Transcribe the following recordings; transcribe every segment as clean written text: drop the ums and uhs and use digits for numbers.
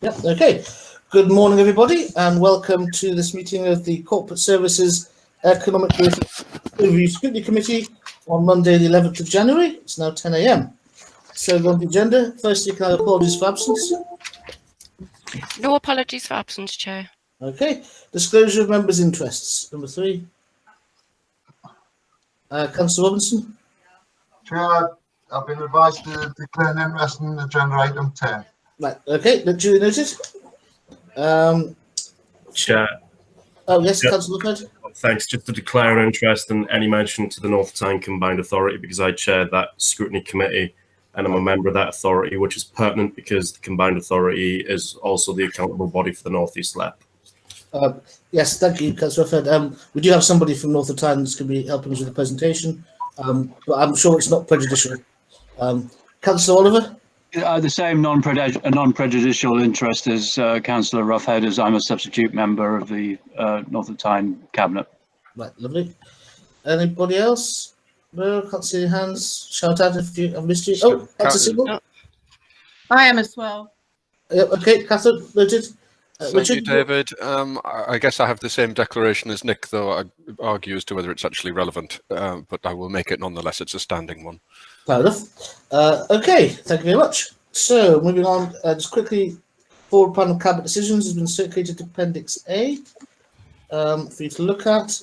Yep, okay. Good morning, everybody, and welcome to this meeting of the Corporate Services Economic Review Scrutiny Committee on Monday, the 11th of January. It's now 10 a.m. So, on the agenda, firstly, can I have apologies for absence? No apologies for absence, Chair. Okay. Disclosure of members' interests. Number 3. Councillor Robinson. Chair, I've been advised to declare an interest in agenda item 10. Right, okay, duly noted. Chair. Oh, yes, Yep. Councillor Lookhart. Thanks. Just to declare an interest in any mention to the North Tyne Combined Authority, because I chair that scrutiny committee and I'm a member of that authority, which is pertinent because the Combined Authority is also the accountable body for the North East LEP. Yes, thank you, Councillor Fed. We do have somebody from North of Tyne that's going to be helping us with the presentation, but I'm sure it's not prejudicial. Councillor Oliver? The same non-prejudicial interest as Councillor Roughhead, as I'm a substitute member of the North of Tyne Cabinet. Right, lovely. Anybody else? No, can't see any hands. Shout out if I've missed you. Oh, that's a signal. I am as well. Yep, okay, Catherine, noted. Thank you, David. I guess I have the same declaration as Nick, though I argue as to whether it's actually relevant, but I will make it nonetheless. It's a standing one. Fair enough. Okay, thank you very much. So, moving on, just quickly, forward panel cabinet decisions has been circulated to Appendix A for you to look at.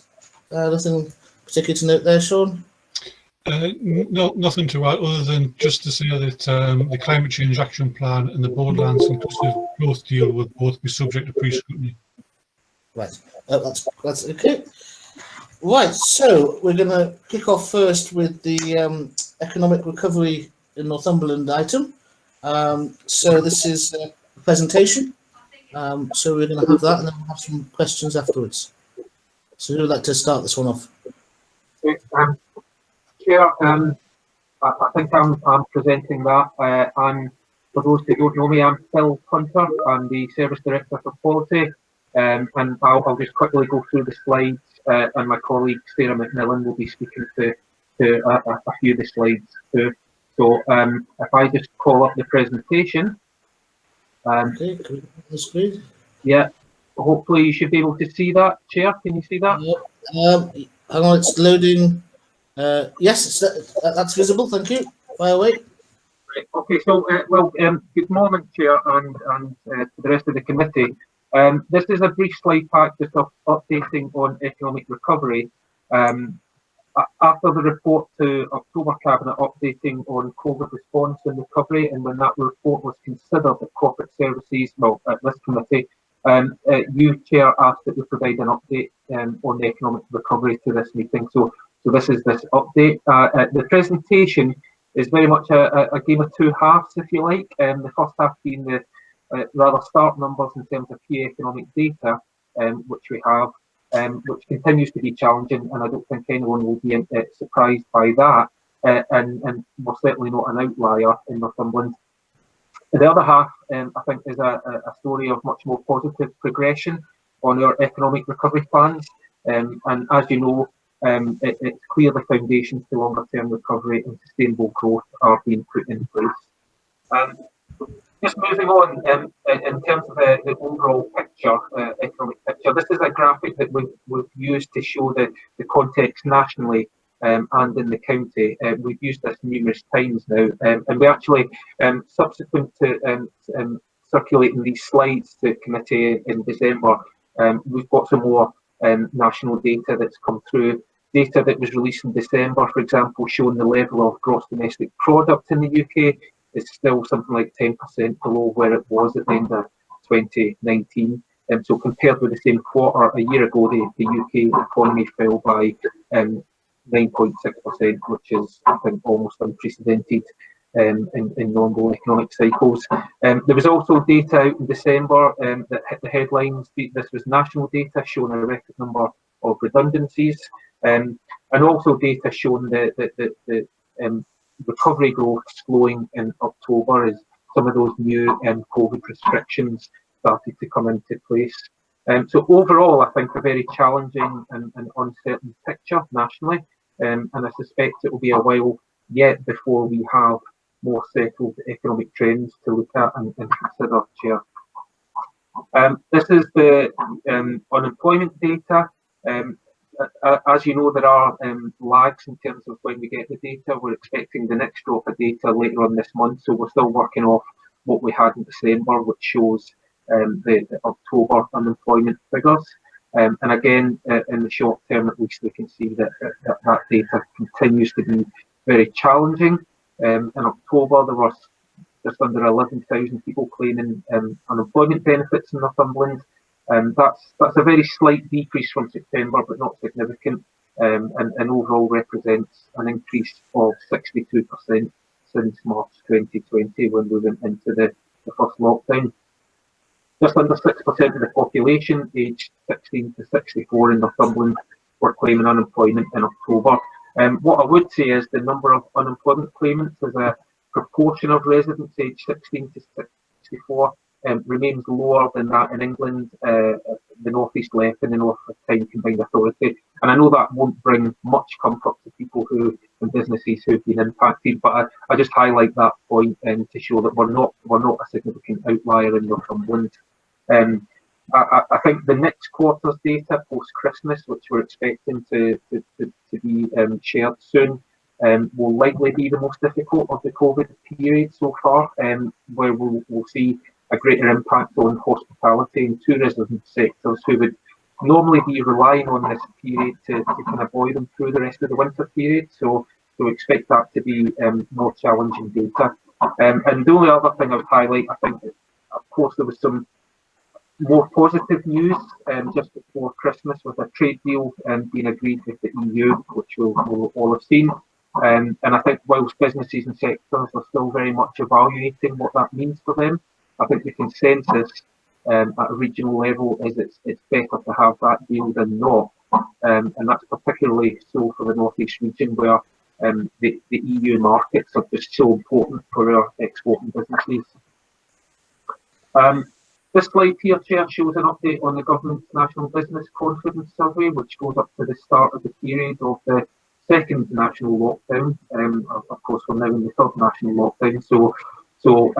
Nothing particular to note there, Sean? No, nothing to add other than just to say that the Climate Change Action Plan and the Borderlands Inclusive Growth Deal will both be subject to pre-scrutiny. Right, that's okay. Right, so we're going to kick off first with the economic recovery in Northumberland item. So this is a presentation. So we're going to have that, and then we'll have some questions afterwards. So who would like to start this one off? Chair, I think I'm presenting that. For those who don't know me, I'm Phil Hunter. I'm the Service Director for Quality, and I'll just quickly go through the slides, and my colleague Sarah McMillan will be speaking to a few of the slides too. So if I just call up the presentation. Okay, can we put the screen? Yeah, hopefully you should be able to see that, Chair. Can you see that? Hang on, it's loading. Yes, that's visible. Thank you. Fire away. Right, okay, so good morning, Chair, and to the rest of the committee. This is a brief slide pack just updating on economic recovery. After the report to October Cabinet updating on COVID response and recovery, and when that report was considered at Corporate Services, well, at this committee, you, Chair, asked that we provide an update on the economic recovery to this meeting. So this is this update. The presentation is very much a game of two halves, if you like. The first half being the rather stark numbers in terms of key economic data, which we have, which continues to be challenging, and I don't think anyone will be surprised by that, and we're certainly not an outlier in Northumberland. The other half, I think, is a story of much more positive progression on our economic recovery plans, and as you know, it's clear the foundations to longer-term recovery and sustainable growth are being put in place. Just moving on, in terms of the overall picture, economic picture, this is a graphic that we've used to show the context nationally and in the county. We've used this numerous times now, and we actually, subsequent to circulating these slides to committee in December, we've got some more national data that's come through. Data that was released in December, for example, showing the level of gross domestic product in the UK is still something like 10% below where it was at the end of 2019. So compared with the same quarter a year ago, the UK economy fell by 9.6%, which is, I think, almost unprecedented in normal economic cycles. There was also data out in December that hit the headlines. This was national data showing a record number of redundancies, and also data showing the recovery growth slowing in October as some of those new COVID restrictions started to come into place. So overall, I think a very challenging and uncertain picture nationally, and I suspect it will be a while yet before we have more settled economic trends to look at and consider, Chair. This is the unemployment data. As you know, there are lags in terms of when we get the data. We're expecting the next drop of data later on this month, so we're still working off what we had in December, which shows the October unemployment figures. And again, in the short term at least, we can see that that data continues to be very challenging. In October, there was just under 11,000 people claiming unemployment benefits in Northumberland. That's a very slight decrease from September, but not significant, and overall represents an increase of 62% since March 2020, when we went into the first lockdown. Just under 6% of the population aged 16 to 64 in Northumberland were claiming unemployment in October. What I would say is the number of unemployment claimants as a proportion of residents aged 16 to 64 remains lower than that in England, the North East Left and the North Tyne Combined Authority. And I know that won't bring much comfort to people and businesses who've been impacted, but I just highlight that point to show that we're not a significant outlier in Northumberland. I think the next quarter's data post-Christmas, which we're expecting to be shared soon, will likely be the most difficult of the COVID period so far, where we'll see a greater impact on hospitality and tourism sectors who would normally be relying on this period to kind of buoy them through the rest of the winter period. So expect that to be more challenging data. And the only other thing I would highlight, I think, of course, there was some more positive news just before Christmas with a trade deal being agreed with the EU, which we'll all have seen. And I think whilst businesses and sectors are still very much evaluating what that means for them, I think the consensus at a regional level is it's better to have that deal than not. And that's particularly so for the North East region, where the EU markets are just so important for our exporting businesses. This slide here, Chair, shows an update on the government's National Business Confidence Survey, which goes up to the start of the period of the second national lockdown. Of course, we're now in the third national lockdown, so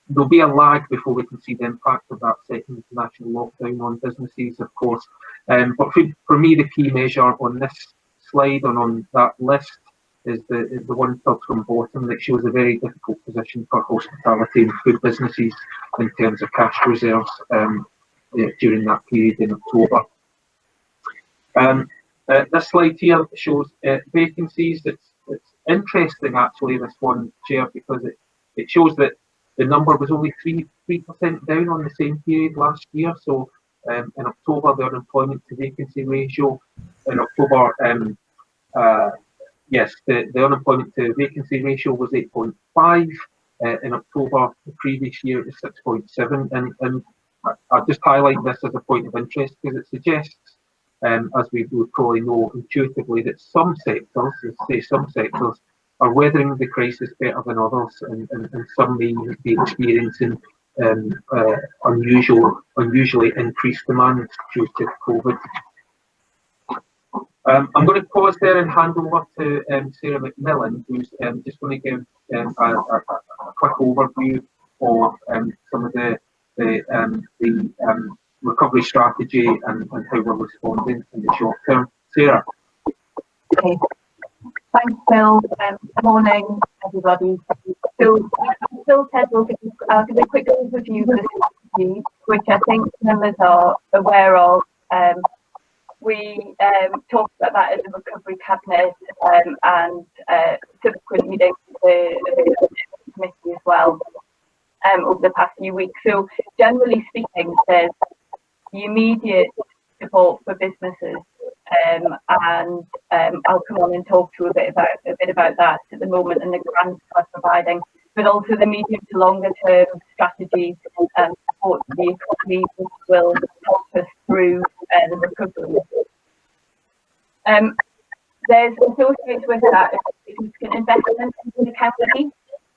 there'll be a lag before we can see the impact of that second national lockdown on businesses, of course. But for me, the key measure on this slide and on that list is the one third from bottom that shows a very difficult position for hospitality and food businesses in terms of cash reserves during that period in October. This slide here shows vacancies. It's interesting, actually, this one, Chair, because it shows that the number was only 3% down on the same period last year. So in October, the unemployment to vacancy ratio in October, yes, the unemployment to vacancy ratio was 8.5. In October the previous year, it was 6.7. And I'll just highlight this as a point of interest because it suggests, as we would probably know intuitively, that some sectors, are weathering the crisis better than others, and some may be experiencing unusually increased demand due to COVID. I'm going to pause there and hand over to Sarah McMillan, who's just going to give a quick overview of some of the recovery strategy and how we're responding in the short term. Sarah. Okay. Thanks, Phil. Good morning, everybody. So, Phil said I'll give a quick overview of the strategy, which I think members are aware of. We talked about that as a recovery cabinet and subsequently the committee as well over the past few weeks. So, generally speaking, there's the immediate support for businesses. And I'll come on and talk to you a bit about that at the moment and the grants we're providing, but also the medium to longer term strategies and support for the economy, which will help us through the recovery. There's associated with that significant investment into the county,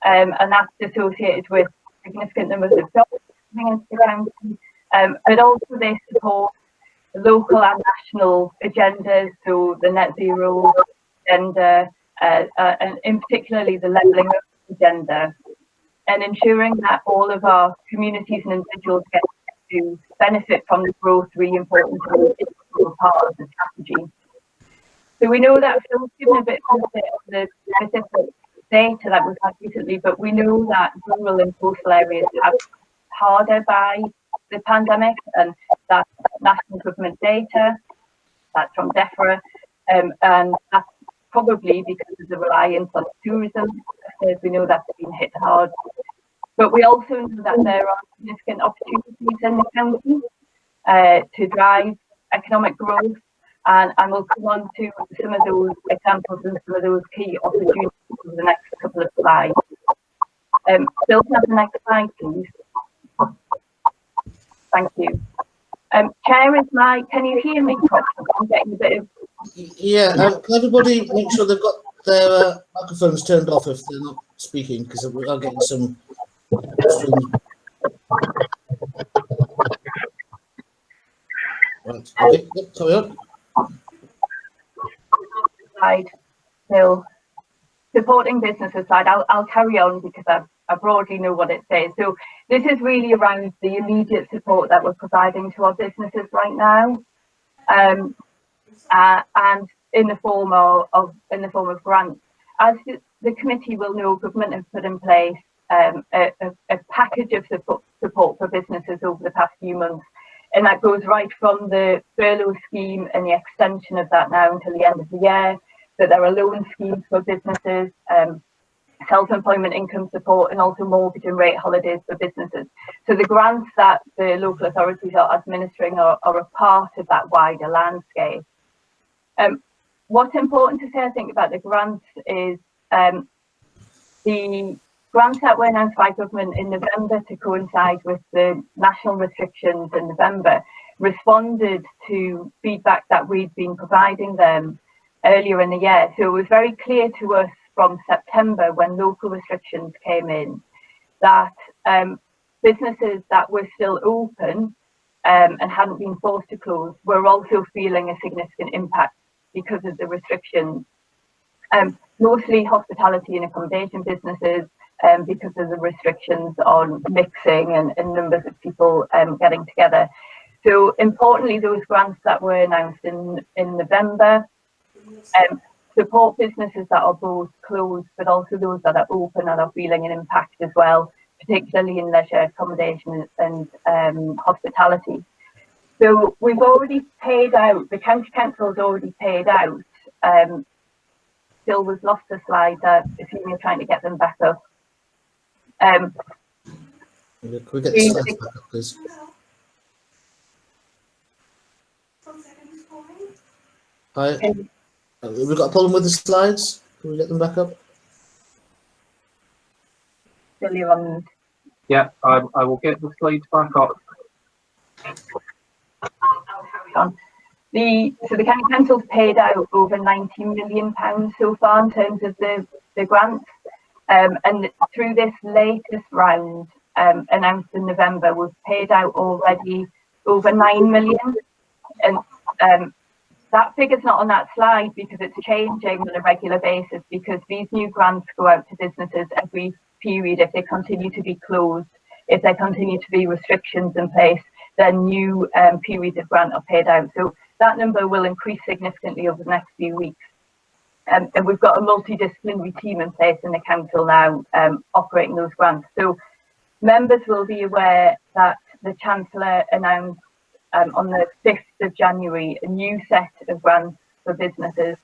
and that's associated with significant numbers of jobs coming into the county, but also they support local and national agendas, so the net zero agenda, and in particularly the levelling up agenda, and ensuring that all of our communities and individuals get to benefit from the growth really important to the part of the strategy. So we know that Phil's given a bit of the specific data that we've had recently, but we know that rural and coastal areas have harder by the pandemic, and that's national government data, that's from DEFRA, and that's probably because of the reliance on tourism. As we know, that's been hit hard. But we also know that there are significant opportunities in the county to drive economic growth, and we'll come on to some of those examples and some of those key opportunities over the next couple of slides. Bill, can I have the next slide, please? Thank you. Chair, can you hear me properly? I'm getting a bit of... Yeah, can everybody make sure they've got their microphones turned off if they're not speaking, because we are getting some extreme... Right, okay, yep, carry on. Slide, Bill. Supporting businesses slide, I'll carry on because I broadly know what it says. So this is really around the immediate support that we're providing to our businesses right now, and in the form of grants. As the committee will know, government has put in place a package of support for businesses over the past few months, and that goes right from the furlough scheme and the extension of that now until the end of the year. So there are loan schemes for businesses, self-employment income support, and also mortgage and rate holidays for businesses. So the grants that the local authorities are administering are a part of that wider landscape. What's important to say, I think, about the grants is the grants that were announced by government in November to coincide with the national restrictions in November responded to feedback that we'd been providing them earlier in the year. So it was very clear to us from September, when local restrictions came in, that businesses that were still open and hadn't been forced to close were also feeling a significant impact because of the restrictions. Mostly hospitality and accommodation businesses, because of the restrictions on mixing and numbers of people getting together. So importantly, those grants that were announced in November support businesses that are both closed, but also those that are open and are feeling an impact as well, particularly in leisure, accommodation and hospitality. So we've already paid out, the county council has already paid out. Still, we've lost the slide if you're trying to get them back up. Can we get the slides back up, please? Hi. We've got a problem with the slides. Can we get them back up? Still you're on. Yeah, I will get the slides back up. I'll carry on. So the county council's paid out over £90 million so far in terms of the grants. And through this latest round announced in November, we've paid out already over 9 million. And that figure's not on that slide because it's changing on a regular basis, because these new grants go out to businesses every period if they continue to be closed. If there continue to be restrictions in place, then new periods of grant are paid out. So that number will increase significantly over the next few weeks. And we've got a multidisciplinary team in place in the council now operating those grants. So members will be aware that the Chancellor announced on the 5th of January a new set of grants for businesses,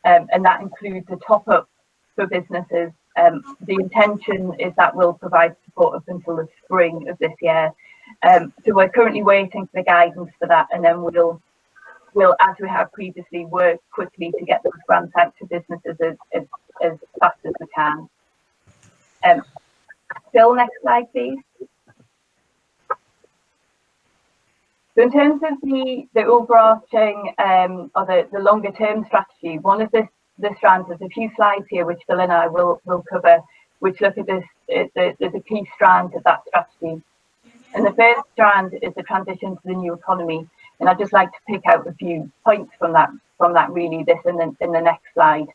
and that includes a top-up for businesses. The intention is that we'll provide support up until the spring of this year. So we're currently waiting for the guidance for that, and then we'll, as we have previously, work quickly to get those grants out to businesses as fast as we can. Phil, next slide, please. So in terms of the overarching or the longer term strategy, one of the strands, there's a few slides here which Phil and I will cover, which look at this. There's a key strand of that strategy. And the first strand is the transition to the new economy. And I'd just like to pick out a few points from that really, this in the next slide,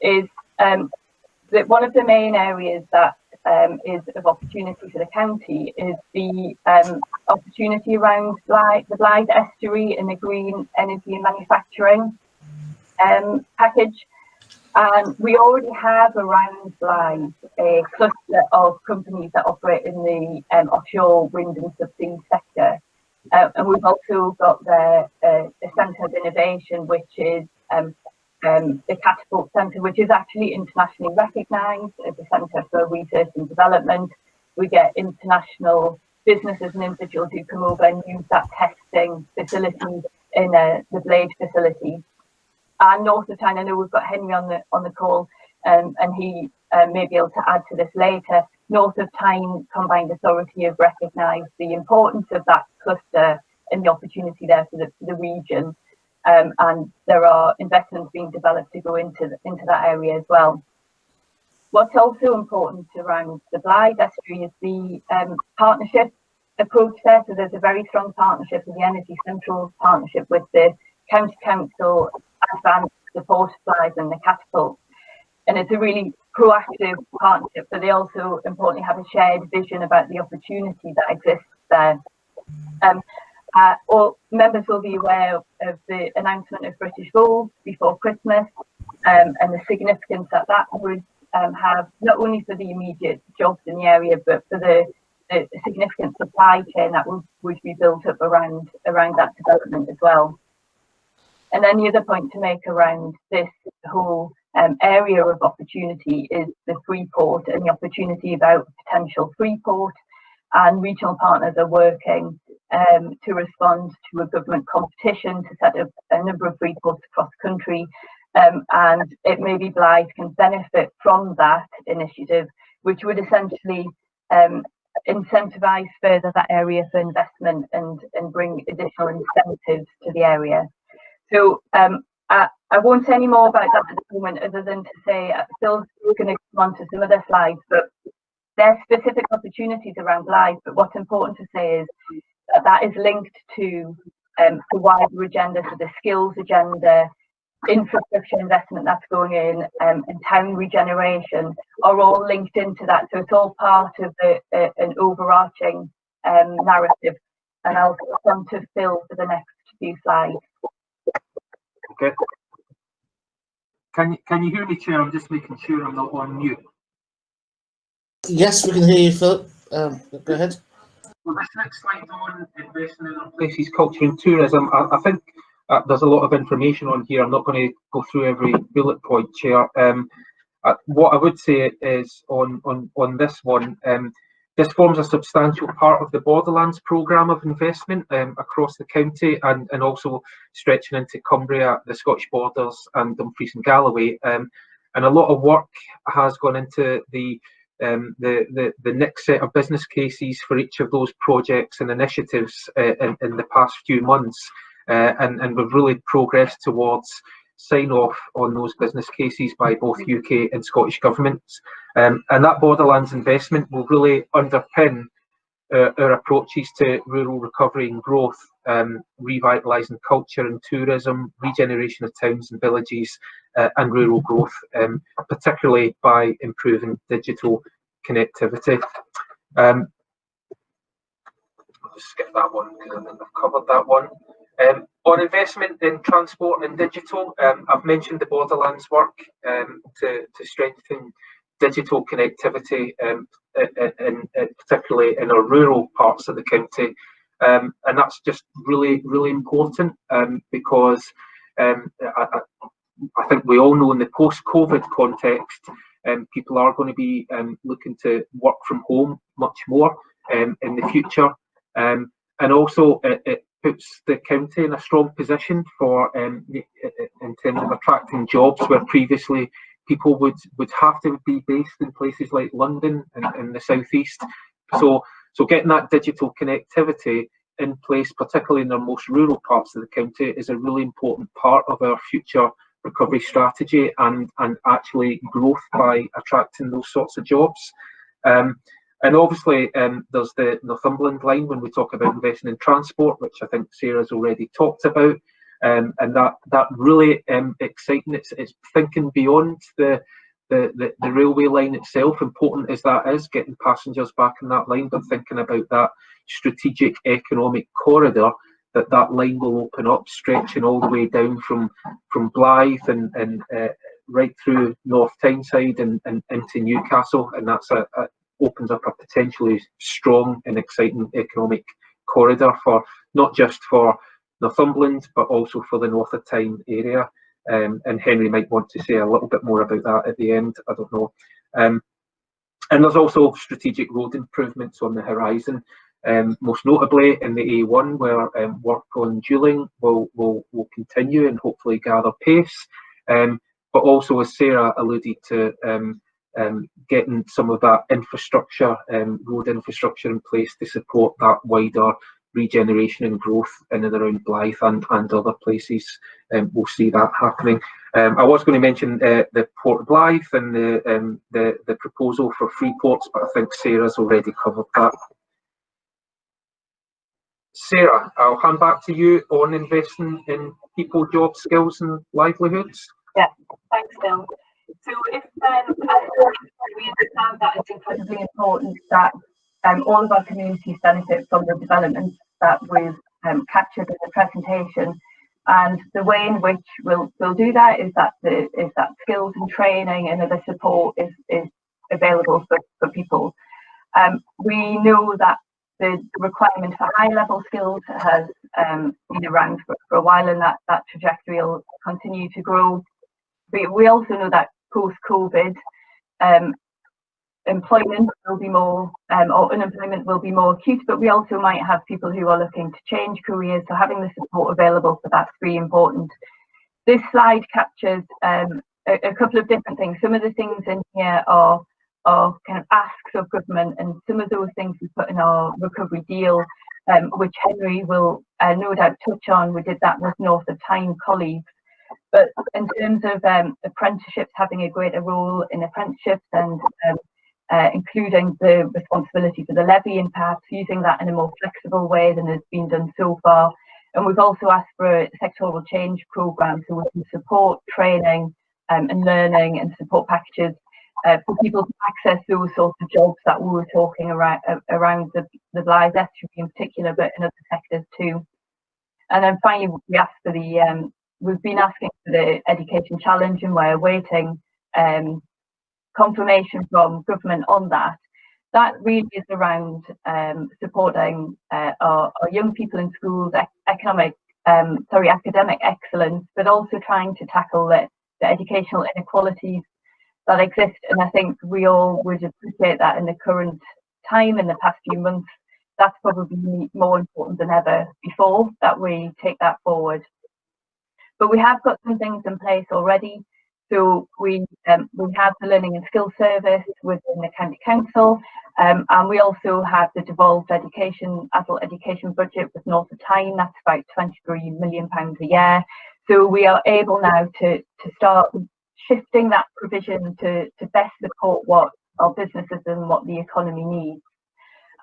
is that one of the main areas that is of opportunity for the county is the opportunity around the Blythe estuary and the green energy and manufacturing package. And we already have around Blythe a cluster of companies that operate in the offshore wind and subsea sector. And we've also got the Centre of Innovation, which is the Catapult Centre, which is actually internationally recognised as a centre for research and development. We get international businesses and individuals who come over and use that testing facility in the Blade facility. And North of Tyne, I know we've got Henry on the call, and he may be able to add to this later. North of Tyne Combined Authority have recognised the importance of that cluster and the opportunity there for the region. And there are investments being developed to go into that area as well. What's also important around the Blythe estuary is the partnership approach there. So there's a very strong partnership with the Energy Central partnership with the County Council, Advanced, the Port Blythe and the Catapult. And it's a really proactive partnership, but they also importantly have a shared vision about the opportunity that exists there. All members will be aware of the announcement of British Gold before Christmas, and the significance that would have not only for the immediate jobs in the area, but for the significant supply chain that would be built up around that development as well. And then the other point to make around this whole area of opportunity is the Freeport and the opportunity about potential Freeport, and regional partners are working to respond to a government competition to set up a number of freeports across the country, and it may be Blythe can benefit from that initiative, which would essentially incentivise further that area for investment and bring additional incentives to the area. So I won't say any more about that at the moment, other than to say Phil's going to come on to some other slides, but there's specific opportunities around Blythe. But what's important to say is that is linked to the wider agenda, so the skills agenda, infrastructure investment that's going in, and town regeneration are all linked into that. So it's all part of an overarching narrative. And I'll come to Phil for the next few slides. Okay. Can you hear me, Chair? I'm just making sure I'm not on mute. Yes, we can hear you, Philip. Go ahead. Well, this next slide on investing in our places, culture and tourism, I think there's a lot of information on here. I'm not going to go through every bullet point, Chair. What I would say is on this one, this forms a substantial part of the Borderlands programme of investment across the county, and also stretching into Cumbria, the Scottish Borders and Dumfries and Galloway. And a lot of work has gone into the next set of business cases for each of those projects and initiatives in the past few months. And we've really progressed towards sign off on those business cases by both UK and Scottish governments. And that Borderlands investment will really underpin our approaches to rural recovery and growth, revitalising culture and tourism, regeneration of towns and villages, and rural growth, particularly by improving digital connectivity. I'll just skip that one because I think I've covered that one. On investment in transport and digital, I've mentioned the Borderlands work to strengthen digital connectivity, particularly in our rural parts of the county. And that's just really, really important because I think we all know in the post-COVID context, people are going to be looking to work from home much more in the future. And also it puts the county in a strong position for in terms of attracting jobs where previously people would have to be based in places like London and in the southeast. So getting that digital connectivity in place, particularly in our most rural parts of the county, is a really important part of our future recovery strategy and actually growth by attracting those sorts of jobs. And obviously there's the Northumberland line when we talk about investing in transport, which I think Sarah's already talked about. And that really exciting. It's thinking beyond the the railway line itself, important as that is, getting passengers back on that line, but thinking about that strategic economic corridor that line will open up, stretching all the way down from Blythe and right through North Tyneside and into Newcastle, and that's opens up a potentially strong and exciting economic corridor for not just for Northumberland but also for the North of Tyne area. And Henry might want to say a little bit more about that at the end. I don't know. And there's also strategic road improvements on the horizon. Most notably in the A1, where work on dualling will continue and hopefully gather pace. But also, as Sarah alluded to, getting some of that infrastructure, road infrastructure in place to support that wider regeneration and growth in and around Blythe and other places. We'll see that happening. I was going to mention the Port of Blythe and the proposal for free ports, but I think Sarah's already covered that. Sarah, I'll hand back to you on investing in people, jobs, skills and livelihoods. Yeah, thanks, Bill. So if we understand that it's incredibly important that all of our communities benefit from the developments that we've captured in the presentation, and the way in which we'll do that is that skills and training and other support is available for people. We know that the requirement for high-level skills has been around for a while, and that trajectory will continue to grow. But we also know that post-COVID, employment will be more, or unemployment will be more acute, but we also might have people who are looking to change careers, so having the support available for that's really important. This slide captures a couple of different things. Some of the things in here are kind of asks of government, and some of those things we put in our recovery deal, which Henry will no doubt touch on. We did that with North of Tyne colleagues. But in terms of apprenticeships, having a greater role in apprenticeships and including the responsibility for the levy and perhaps using that in a more flexible way than has been done so far. And we've also asked for a sectoral change programme so we can support training and learning and support packages for people to access those sorts of jobs that we were talking around the Blythe estuary in particular, but in other sectors too. And then finally, we asked for we've been asking for the education challenge, and we're awaiting confirmation from government on that. That really is around supporting our young people in schools, academic excellence, but also trying to tackle the educational inequalities that exist. And I think we all would appreciate that in the current time, in the past few months, that's probably more important than ever before that we take that forward. But we have got some things in place already. So we have the Learning and Skills Service within the County Council, and we also have the devolved adult education budget with North of Tyne. That's about £23 million a year. So we are able now to start shifting that provision to best support what our businesses and what the economy needs.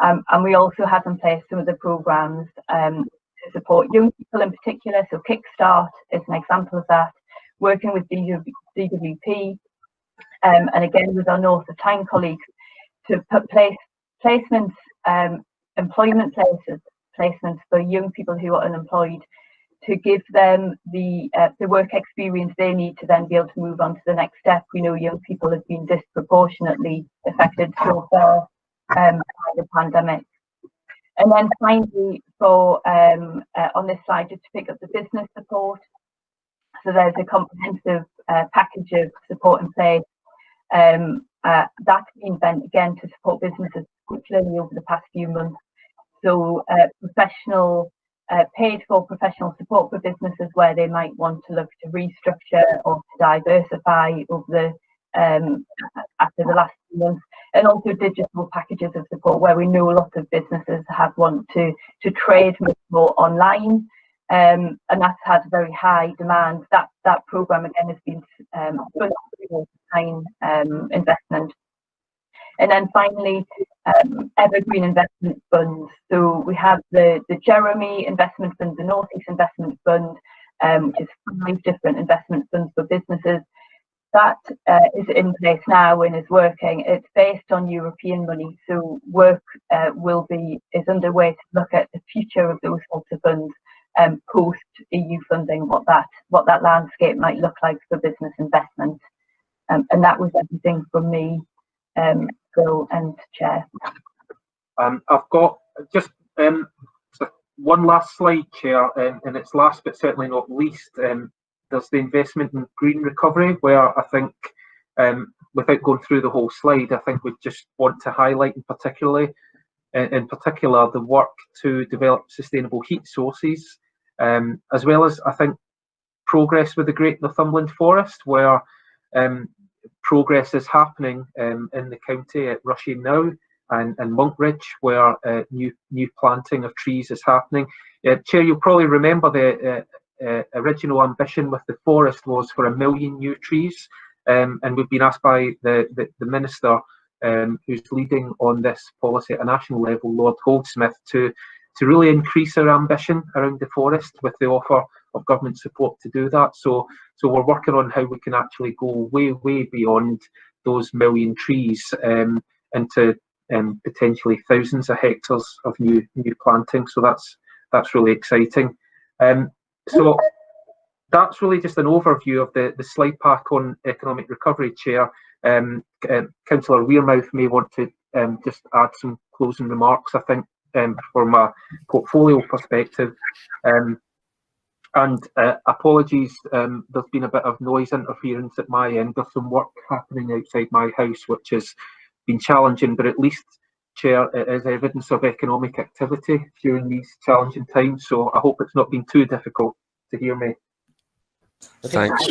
And we also have in place some of the programmes to support young people in particular. So Kickstart is an example of that, working with DWP and again with our North of Tyne colleagues to put placements, employment placements for young people who are unemployed, to give them the work experience they need to then be able to move on to the next step. We know young people have been disproportionately affected so far by the pandemic. And then finally, for on this slide, just to pick up the business support. So there's a comprehensive package of support in place that's been bent again to support businesses, particularly over the past few months. So paid for professional support for businesses where they might want to look to restructure or to diversify over after the last few months, and also digital packages of support where we know a lot of businesses have wanted to trade much more online, and that's had very high demand. That programme again has been funded through Tyne investment. And then finally, Evergreen Investment Funds. So we have the Jeremy Investment Fund, the North East Investment Fund, which is 5 different investment funds for businesses. that is in place now and is working. It's based on European money, so work is underway to look at the future of those sorts of funds post EU funding, what that landscape might look like for business investment. And that was everything from me, Phil and Chair. I've got just one last slide, Chair, and it's last but certainly not least. There's the investment in green recovery, where I think, without going through the whole slide, I think we just want to highlight in particular the work to develop sustainable heat sources, as well as, I think, progress with the Great Northumberland Forest, where progress is happening in the county at Rushy now and Monkridge, where new planting of trees is happening. Chair, you'll probably remember the original ambition with the forest was for 1 million new trees, and we've been asked by the Minister who's leading on this policy at a national level, Lord Goldsmith, to really increase our ambition around the forest with the offer of government support to do that. So we're working on how we can actually go way beyond those 1 million trees into potentially thousands of hectares of new planting. So that's really exciting. So that's really just an overview of the slide pack on economic recovery, Chair. Councillor Wearmouth may want to just add some closing remarks, I think, from a portfolio perspective. And apologies, there's been a bit of noise interference at my end. There's some work happening outside my house, which has been challenging, but at least, Chair, it is evidence of economic activity during these challenging times. So I hope it's not been too difficult to hear me. Okay. Thanks.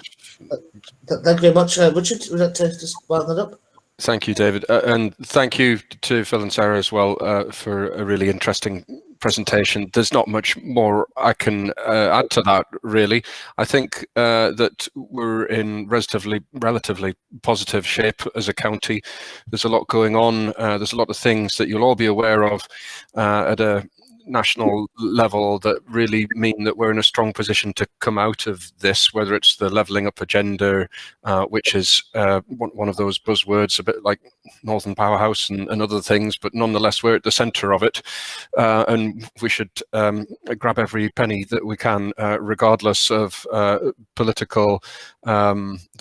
Thank you very much. Richard, would you like to just wind that up? Thank you, David. And thank you to Phil and Sarah as well for a really interesting presentation. There's not much more I can add to that, really. I think that we're in relatively positive shape as a county. There's a lot going on. There's a lot of things that you'll all be aware of at a national level that really mean that we're in a strong position to come out of this, whether it's the levelling up agenda, which is one of those buzzwords, a bit like Northern Powerhouse and other things, but nonetheless we're at the centre of it, and we should grab every penny that we can, regardless of political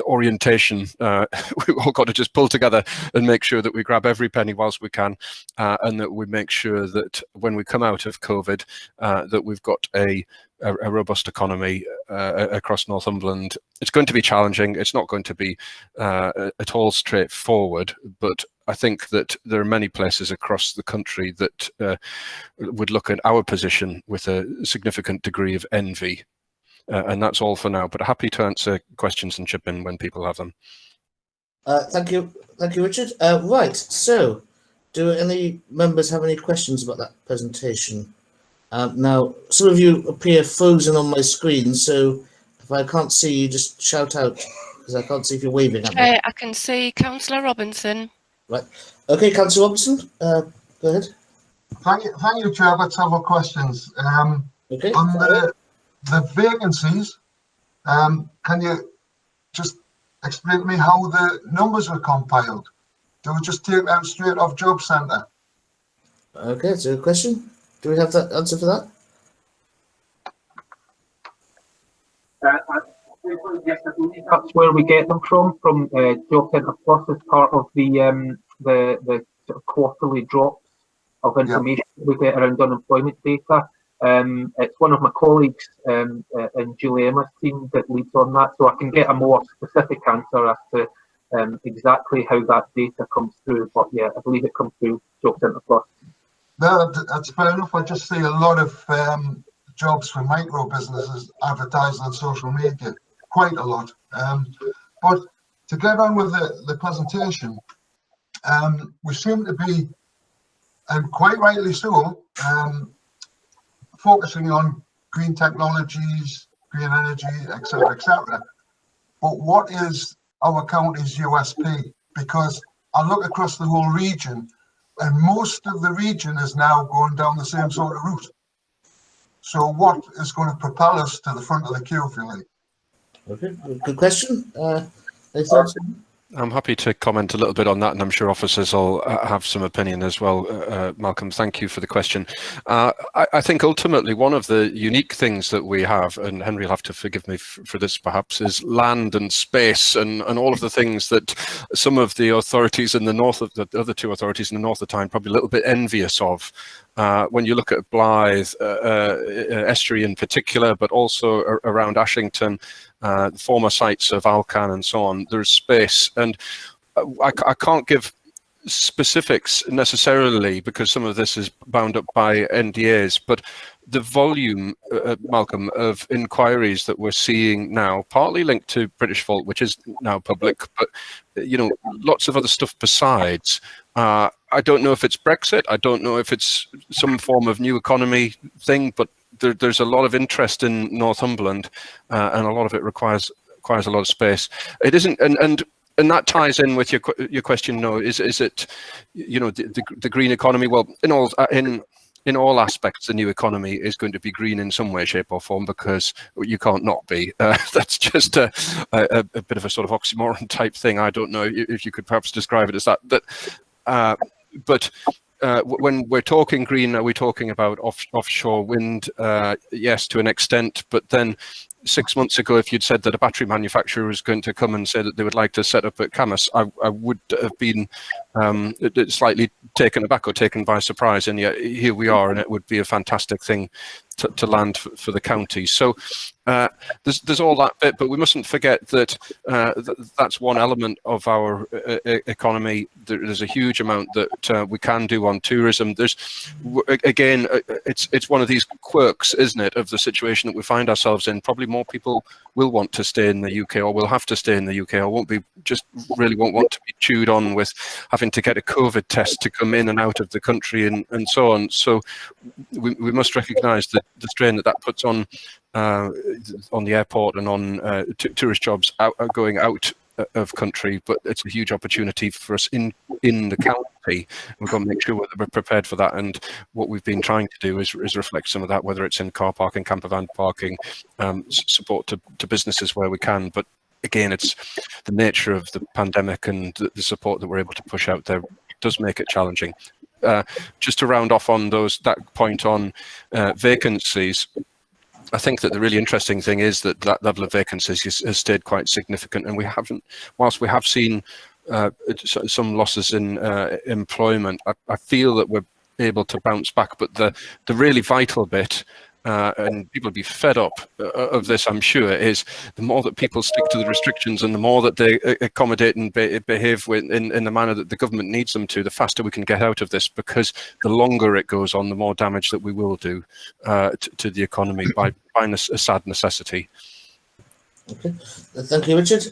orientation. We've all got to just pull together and make sure that we grab every penny whilst we can, and that we make sure that when we come out of COVID, that we've got a robust economy across Northumberland. It's going to be challenging. It's not going to be at all straightforward, but I think that there are many places across the country that would look at our position with a significant degree of envy. And that's all for now, but happy to answer questions and chip in when people have them. Thank you, Richard. Right, so do any members have any questions about that presentation? Now, some of you appear frozen on my screen, so if I can't see you, just shout out, because I can't see if you're waving at me. I can see Councillor Robinson. Right. Okay, Councillor Robinson, go ahead. Thank you, Chair. I've got several questions. Okay. On the vacancies, can you just explain to me how the numbers were compiled? They were just taken out straight off Job Centre. Okay, so a question. Do we have that answer for that? Yes, I believe that's where we get them from Job Centre Plus as part of the sort of quarterly drops of information we get around unemployment data. It's one of my colleagues in Julie Emma's team that leads on that, so I can get a more specific answer as to exactly how that data comes through. But yeah, I believe it comes through Job Centre Plus. No, that's fair enough. I just see a lot of jobs for micro businesses advertised on social media, quite a lot. But to get on with the presentation, we seem to be, and quite rightly so, focusing on green technologies, green energy, etc., etc. But what is our county's USP? Because I look across the whole region, and most of the region is now going down the same sort of route. So what is going to propel us to the front of the queue, if you like? Okay, good question. Any thoughts? I'm happy to comment a little bit on that, and I'm sure officers will have some opinion as well. Malcolm, thank you for the question. I think ultimately one of the unique things that we have, and Henry will have to forgive me for this perhaps, is land and space and all of the things that some of the authorities in the north, of the other two authorities in the north of Tyne, probably a little bit envious of. When you look at Blythe, Estuary in particular, but also around Ashington, the former sites of Alcan and so on, there's space. And I can't give specifics necessarily because some of this is bound up by NDAs, but the volume, Malcolm, of inquiries that we're seeing now, partly linked to British Fault, which is now public, but lots of other stuff besides. I don't know if it's Brexit. I don't know if it's some form of new economy thing, but there's a lot of interest in Northumberland, and a lot of it requires a lot of space. It isn't, and that ties in with your question. No, is it, the green economy? Well, in all aspects, the new economy is going to be green in some way, shape, or form, because you can't not be. That's just a bit of a sort of oxymoron type thing. I don't know if you could perhaps describe it as that. But when we're talking green, are we talking about offshore wind? Yes, to an extent. But then 6 months ago, if you'd said that a battery manufacturer was going to come and say that they would like to set up at Camas, I would have been slightly taken aback or taken by surprise. And yet here we are, and it would be a fantastic thing to land for the county. So there's all that bit, but we mustn't forget that that's one element of our economy. There's a huge amount that we can do on tourism. There's, again, it's one of these quirks, isn't it, of the situation that we find ourselves in. Probably more people will want to stay in the UK, or will have to stay in the UK, or won't want to be chewed on with having to get a COVID test to come in and out of the country and so on. So we must recognise the strain that puts on the airport and on tourist jobs going out of country, but it's a huge opportunity for us in the county. We've got to make sure that we're prepared for that, and what we've been trying to do is reflect some of that, whether it's in car parking, camper van parking, support to businesses where we can. But again, it's the nature of the pandemic and the support that we're able to push out there does make it challenging. Just to round off on that point on vacancies, I think that the really interesting thing is that level of vacancies has stayed quite significant, and whilst we have seen some losses in employment, I feel that we're able to bounce back. But the really vital bit, and people will be fed up of this, I'm sure, is the more that people stick to the restrictions and the more that they accommodate and behave in the manner that the government needs them to, the faster we can get out of this, because the longer it goes on, the more damage that we will do to the economy by a sad necessity. Okay, thank you, Richard.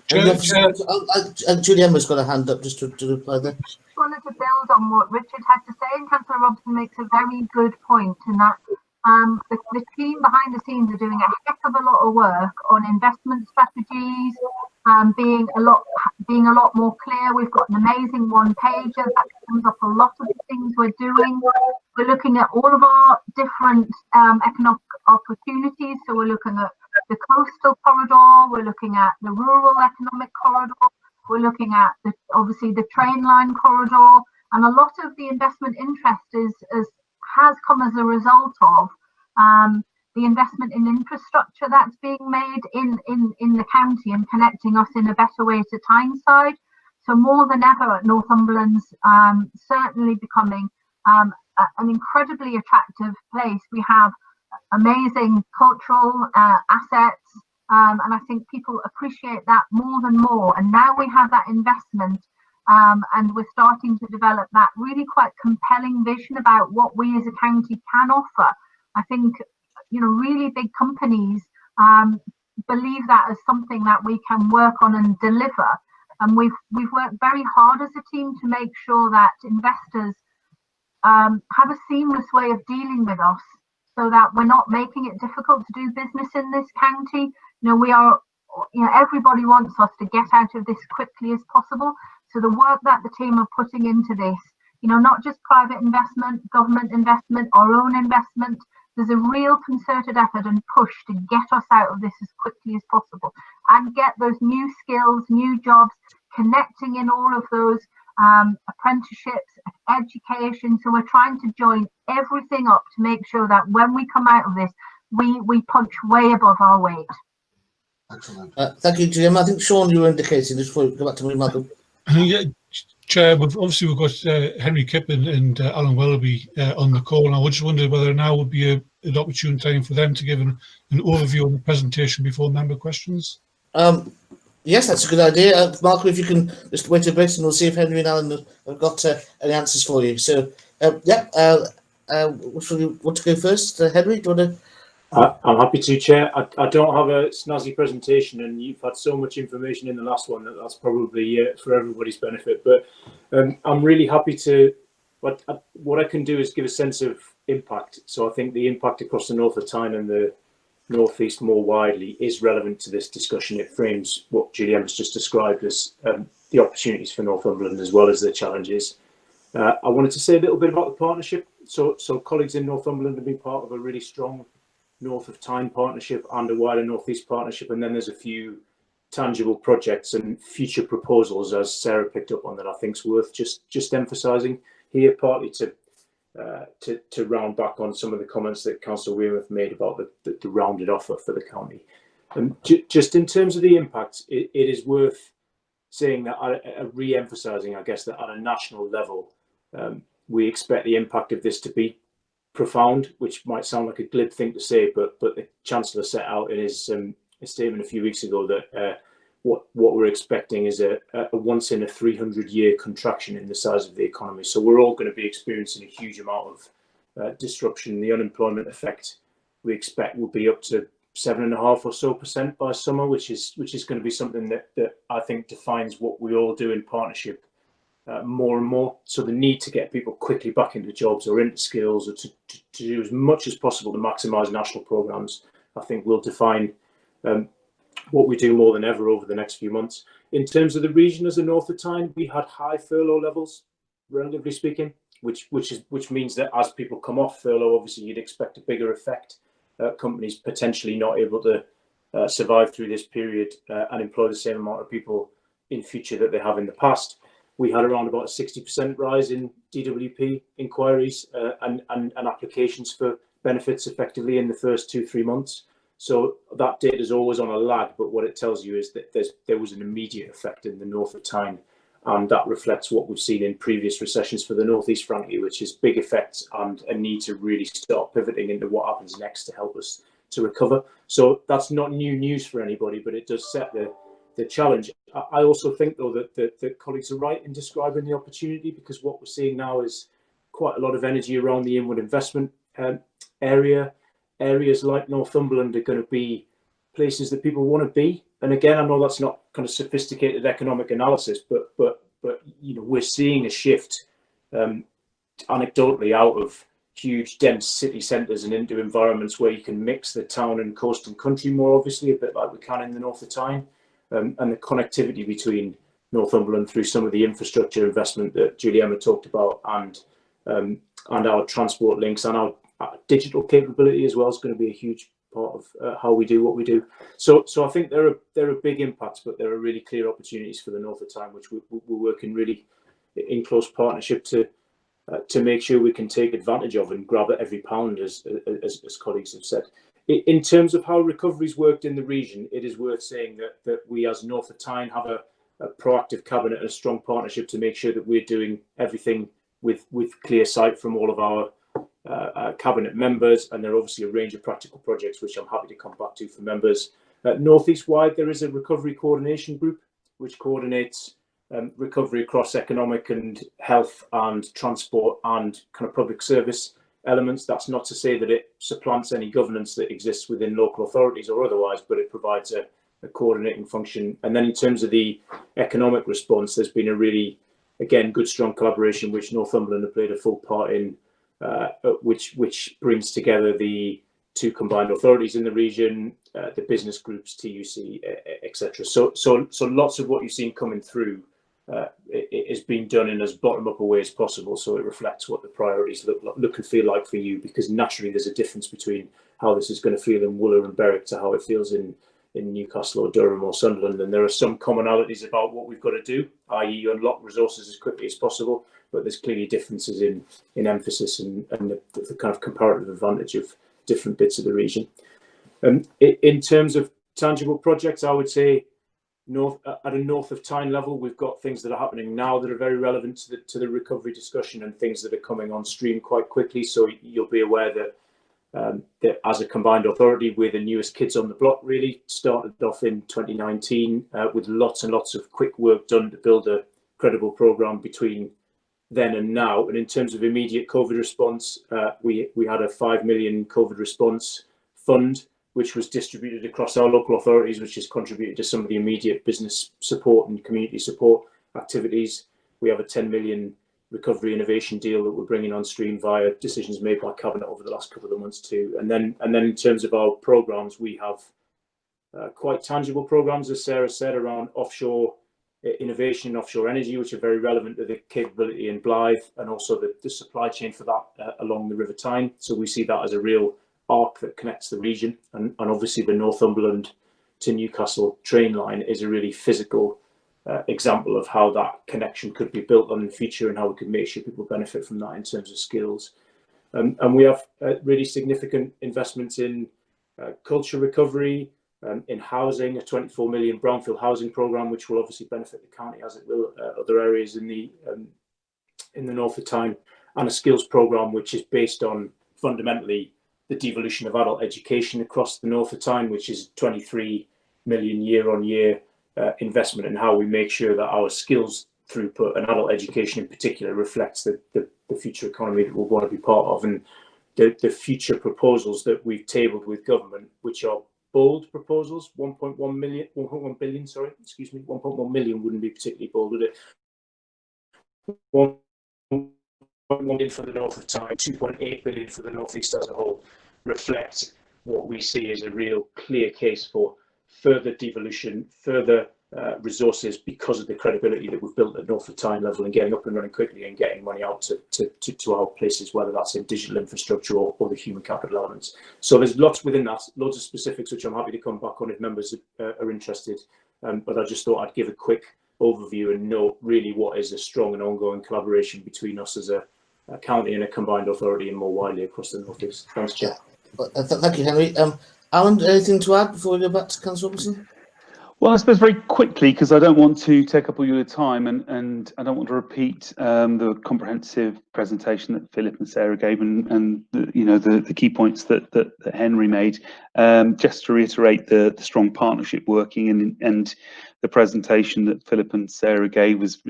Julie Emma's got a hand up just to reply there. I just wanted to build on what Richard had to say, and Councillor Robson makes a very good point in that the team behind the scenes are doing a heck of a lot of work on investment strategies, being a lot more clear. We've got an amazing one-pager that comes up a lot of the things we're doing. We're looking at all of our different economic opportunities. So we're looking at the coastal corridor, we're looking at the rural economic corridor, we're looking at obviously the train line corridor, and a lot of the investment interest has come as a result of the investment in infrastructure that's being made in the county and connecting us in a better way to Tyneside. So more than ever, Northumberland's certainly becoming an incredibly attractive place. We have amazing cultural assets, and I think people appreciate that more than more. And now we have that investment, and we're starting to develop that really quite compelling vision about what we as a county can offer. I think, really big companies believe that as something that we can work on and deliver. And we've worked very hard as a team to make sure that investors have a seamless way of dealing with us, so that we're not making it difficult to do business in this county. Everybody wants us to get out of this quickly as possible. So the work that the team are putting into this, not just private investment, government investment, our own investment, there's a real concerted effort and push to get us out of this as quickly as possible and get those new skills, new jobs, connecting in all of those apprenticeships, education. So we're trying to join everything up to make sure that when we come out of this, we punch way above our weight. Excellent. Thank you, Jim. I think Sean, you were indicating just before we go back to me, Malcolm. Yeah, Chair, we've got Henry Kippen and Alan Willoughby on the call, and I just wondered whether now would be an opportune time for them to give an overview on the presentation before member questions. Yes, that's a good idea. Malcolm, if you can just wait a bit and we'll see if Henry and Alan have got any answers for you. So, which one you want to go first? Henry, do you want to? I'm happy to, Chair. I don't have a snazzy presentation, and you've had so much information in the last one that's probably for everybody's benefit. But I'm really happy to. What I can do is give a sense of impact. So I think the impact across the north of Tyne and the northeast more widely is relevant to this discussion. It frames what Julian has just described as the opportunities for Northumberland as well as the challenges. I wanted to say a little bit about the partnership. So colleagues in Northumberland have been part of a really strong North of Tyne partnership and a wider Northeast partnership, and then there's a few tangible projects and future proposals, as Sarah picked up on, that I think is worth just emphasising here, partly to round back on some of the comments that Councillor Weymouth made about the rounded offer for the county. And just in terms of the impact, it is worth saying that, re-emphasising, I guess, that at a national level, we expect the impact of this to be profound, which might sound like a glib thing to say, but the Chancellor set out in his statement a few weeks ago that what we're expecting is a once in a 300-year contraction in the size of the economy. So we're all going to be experiencing a huge amount of disruption. The unemployment effect we expect will be up to 7.5% or so by summer, which is going to be something that I think defines what we all do in partnership more and more. So the need to get people quickly back into jobs or into skills, or to do as much as possible to maximise national programmes, I think will define what we do more than ever over the next few months. In terms of the region as the north of Tyne, we had high furlough levels, relatively speaking, which means that as people come off furlough, obviously you'd expect a bigger effect. Companies potentially not able to survive through this period and employ the same amount of people in future that they have in the past. We had around about a 60% rise in DWP inquiries and applications for benefits effectively in the first 2-3 months. So that data is always on a lag, but what it tells you is that there was an immediate effect in the north of Tyne, and that reflects what we've seen in previous recessions for the northeast, frankly, which is big effects and a need to really start pivoting into what happens next to help us to recover. So that's not new news for anybody, but it does set the challenge. I also think, though, that colleagues are right in describing the opportunity, because what we're seeing now is quite a lot of energy around the inward investment area. Areas like Northumberland are going to be places that people want to be. And again, I know that's not kind of sophisticated economic analysis, but you know, we're seeing a shift anecdotally out of huge dense city centres and into environments where you can mix the town and coast and country more obviously, a bit like we can in the north of Tyne. And the connectivity between Northumberland through some of the infrastructure investment that Juliana talked about, and our transport links and our digital capability as well is going to be a huge part of how we do what we do. So I think there are big impacts, but there are really clear opportunities for the north of Tyne, which we're working really in close partnership to make sure we can take advantage of and grab at every pound, as colleagues have said. In terms of how recovery's worked in the region, it is worth saying that we as North of Tyne have a proactive cabinet and a strong partnership to make sure that we're doing everything with clear sight from all of our cabinet members, and there are obviously a range of practical projects which I'm happy to come back to for members. Northeast wide, there is a recovery coordination group which coordinates recovery across economic and health and transport and kind of public service elements. That's not to say that it supplants any governance that exists within local authorities or otherwise, but it provides a coordinating function. And then in terms of the economic response, there's been a really, again, good strong collaboration which Northumberland have played a full part in, which brings together the two combined authorities in the region, the business groups, TUC, etc. So lots of what you've seen coming through it is being done in as bottom-up a way as possible, so it reflects what the priorities look and feel like for you, because naturally there's a difference between how this is going to feel in Wooler and Berwick to how it feels in Newcastle or Durham or Sunderland. And there are some commonalities about what we've got to do, i.e. unlock resources as quickly as possible, but there's clearly differences in emphasis and the kind of comparative advantage of different bits of the region. In terms of tangible projects, I would say at a north of Tyne level, we've got things that are happening now that are very relevant to the recovery discussion, and things that are coming on stream quite quickly. So you'll be aware that that as a combined authority, we're the newest kids on the block, really. Started off in 2019 with lots and lots of quick work done to build a credible programme between then and now. And in terms of immediate COVID response, we had a 5 million COVID response fund, which was distributed across our local authorities, which has contributed to some of the immediate business support and community support activities. We have a 10 million recovery innovation deal that we're bringing on stream via decisions made by Cabinet over the last couple of months too. And then in terms of our programmes, we have quite tangible programmes, as Sarah said, around offshore innovation and offshore energy, which are very relevant to the capability in Blythe, and also the supply chain for that along the River Tyne. So we see that as a real arc that connects the region, and obviously the Northumberland to Newcastle train line is a really physical example of how that connection could be built on in the future, and how we could make sure people benefit from that in terms of skills. And we have really significant investments in culture recovery, in housing, a 24 million brownfield housing programme, which will obviously benefit the county as it will other areas in the north of Tyne, and a skills programme which is based on fundamentally the devolution of adult education across the north of Tyne, which is 23 million year on year investment in how we make sure that our skills throughput and adult education in particular reflects the future economy that we want to be part of. And the future proposals that we've tabled with government, which are bold proposals, 1.1 million wouldn't be particularly bold, would it? 1.1 million for the north of Tyne, 2.8 billion for the northeast as a whole, reflect what we see as a real clear case for further devolution, further resources, because of the credibility that we've built at north of Tyne level, and getting up and running quickly and getting money out to our places, whether that's in digital infrastructure or the human capital elements. So there's lots within that, loads of specifics, which I'm happy to come back on if members are interested. But I just thought I'd give a quick overview and note really what is a strong and ongoing collaboration between us as a county and a combined authority, and more widely across the North East. Thanks, Chair. Thank you, Henry. Alan, anything to add before we go back to Councillor Robertson? Well, I suppose very quickly, because I don't want to take up all your time, and I don't want to repeat the comprehensive presentation that Philip and Sarah gave, and the key points that Henry made. Just to reiterate the strong partnership working, and the presentation that Philip and Sarah gave was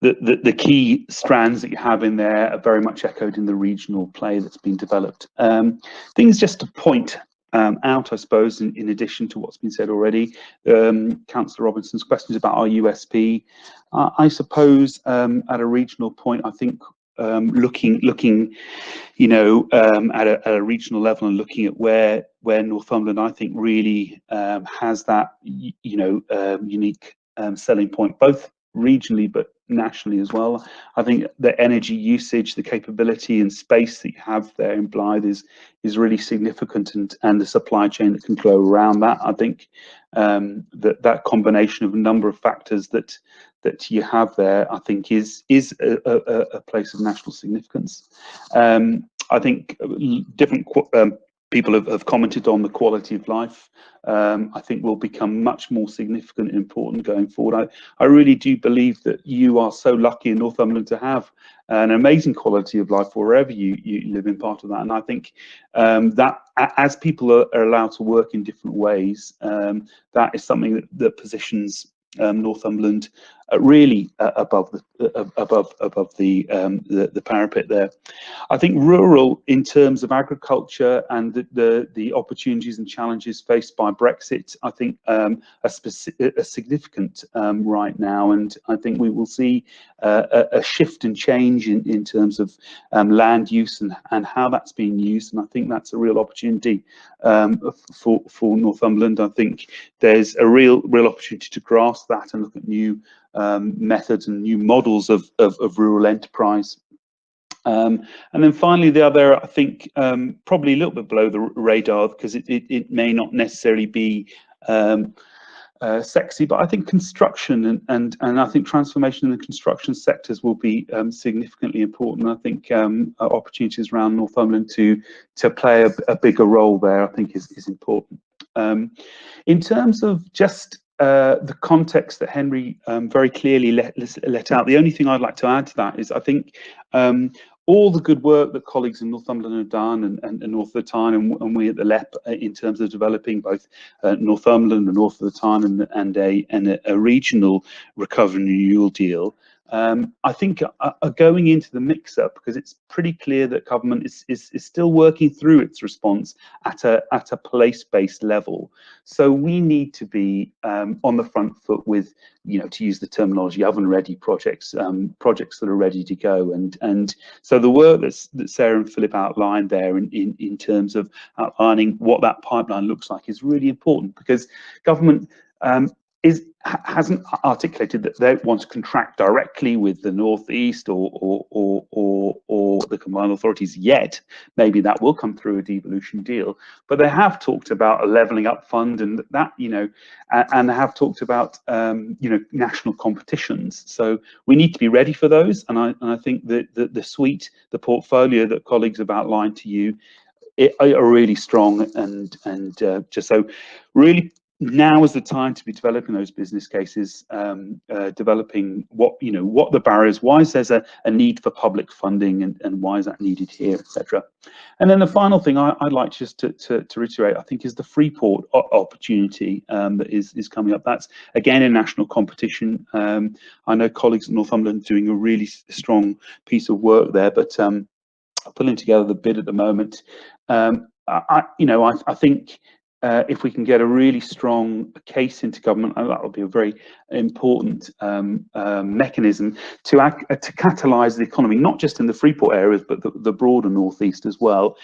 the key strands that you have in there are very much echoed in the regional play that's been developed. Things just to point out, I suppose, in addition to what's been said already, Councillor Robinson's questions about our USP. I suppose at a regional point, I think looking at a regional level and looking at where Northumberland, I think, really has that unique selling point, both regionally but nationally as well. I think the energy usage, the capability and space that you have there in Blythe is really significant, and the supply chain that can flow around that. I think that combination of a number of factors that you have there, I think, is a place of national significance. I think different people have commented on the quality of life. I think will become much more significant and important going forward. I really do believe that you are so lucky in Northumberland to have an amazing quality of life wherever you live in part of that. And I think that as people are allowed to work in different ways, that is something that positions Northumberland really above the parapet there. I think rural, in terms of agriculture and the opportunities and challenges faced by Brexit, I think are significant right now, and I think we will see a shift and change in terms of land use and how that's being used, and I think that's a real opportunity for Northumberland. I think there's a real opportunity to grasp that and look at new methods and new models of rural enterprise. And then finally, the other, I think, probably a little bit below the radar, because it may not necessarily be sexy, but I think construction and I think transformation in the construction sectors will be significantly important. I think opportunities around Northumberland to play a bigger role there, I think, is important. In terms of just the context that Henry very clearly let out, the only thing I'd like to add to that is I think all the good work that colleagues in Northumberland have done and North of the Tyne and we at the LEP in terms of developing both Northumberland and North of the Tyne and a regional recovery and renewal deal, I think are going into the mix-up, because it's pretty clear that government is still working through its response at a place-based level. So we need to be on the front foot with, to use the terminology, oven-ready projects, projects that are ready to go. And so the work that Sarah and Philip outlined there in terms of outlining what that pipeline looks like is really important, because government hasn't articulated that they want to contract directly with the North East or the combined authorities yet. Maybe that will come through a devolution deal, but they have talked about a levelling up fund and that, and they have talked about national competitions. So we need to be ready for those, and I think that the suite, the portfolio that colleagues have outlined to you, are really strong, and just so really. Now is the time to be developing those business cases, developing what the barriers, why is there a need for public funding, and why is that needed here, etc. And then the final thing I'd like just to reiterate, I think, is the Freeport opportunity that is coming up. That's again a national competition. I know colleagues at Northumberland are doing a really strong piece of work there, but pulling together the bid at the moment. I think. If we can get a really strong case into government, that will be a very important mechanism to catalyse the economy, not just in the Freeport areas, but the broader northeast as well.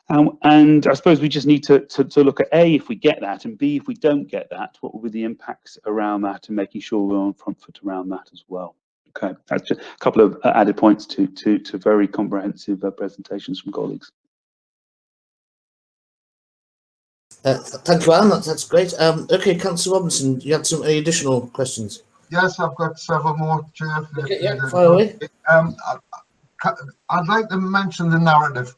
And I suppose we just need to look at A, if we get that, and B, if we don't get that, what will be the impacts around that, and making sure we're on front foot around that as well. Okay, that's just a couple of added points to very comprehensive presentations from colleagues. Thank you, Alan. That's great. Okay, Councillor Robinson, you had any additional questions? Yes, I've got several more, Chair. Okay, yeah, fire away. I'd like to mention the narrative.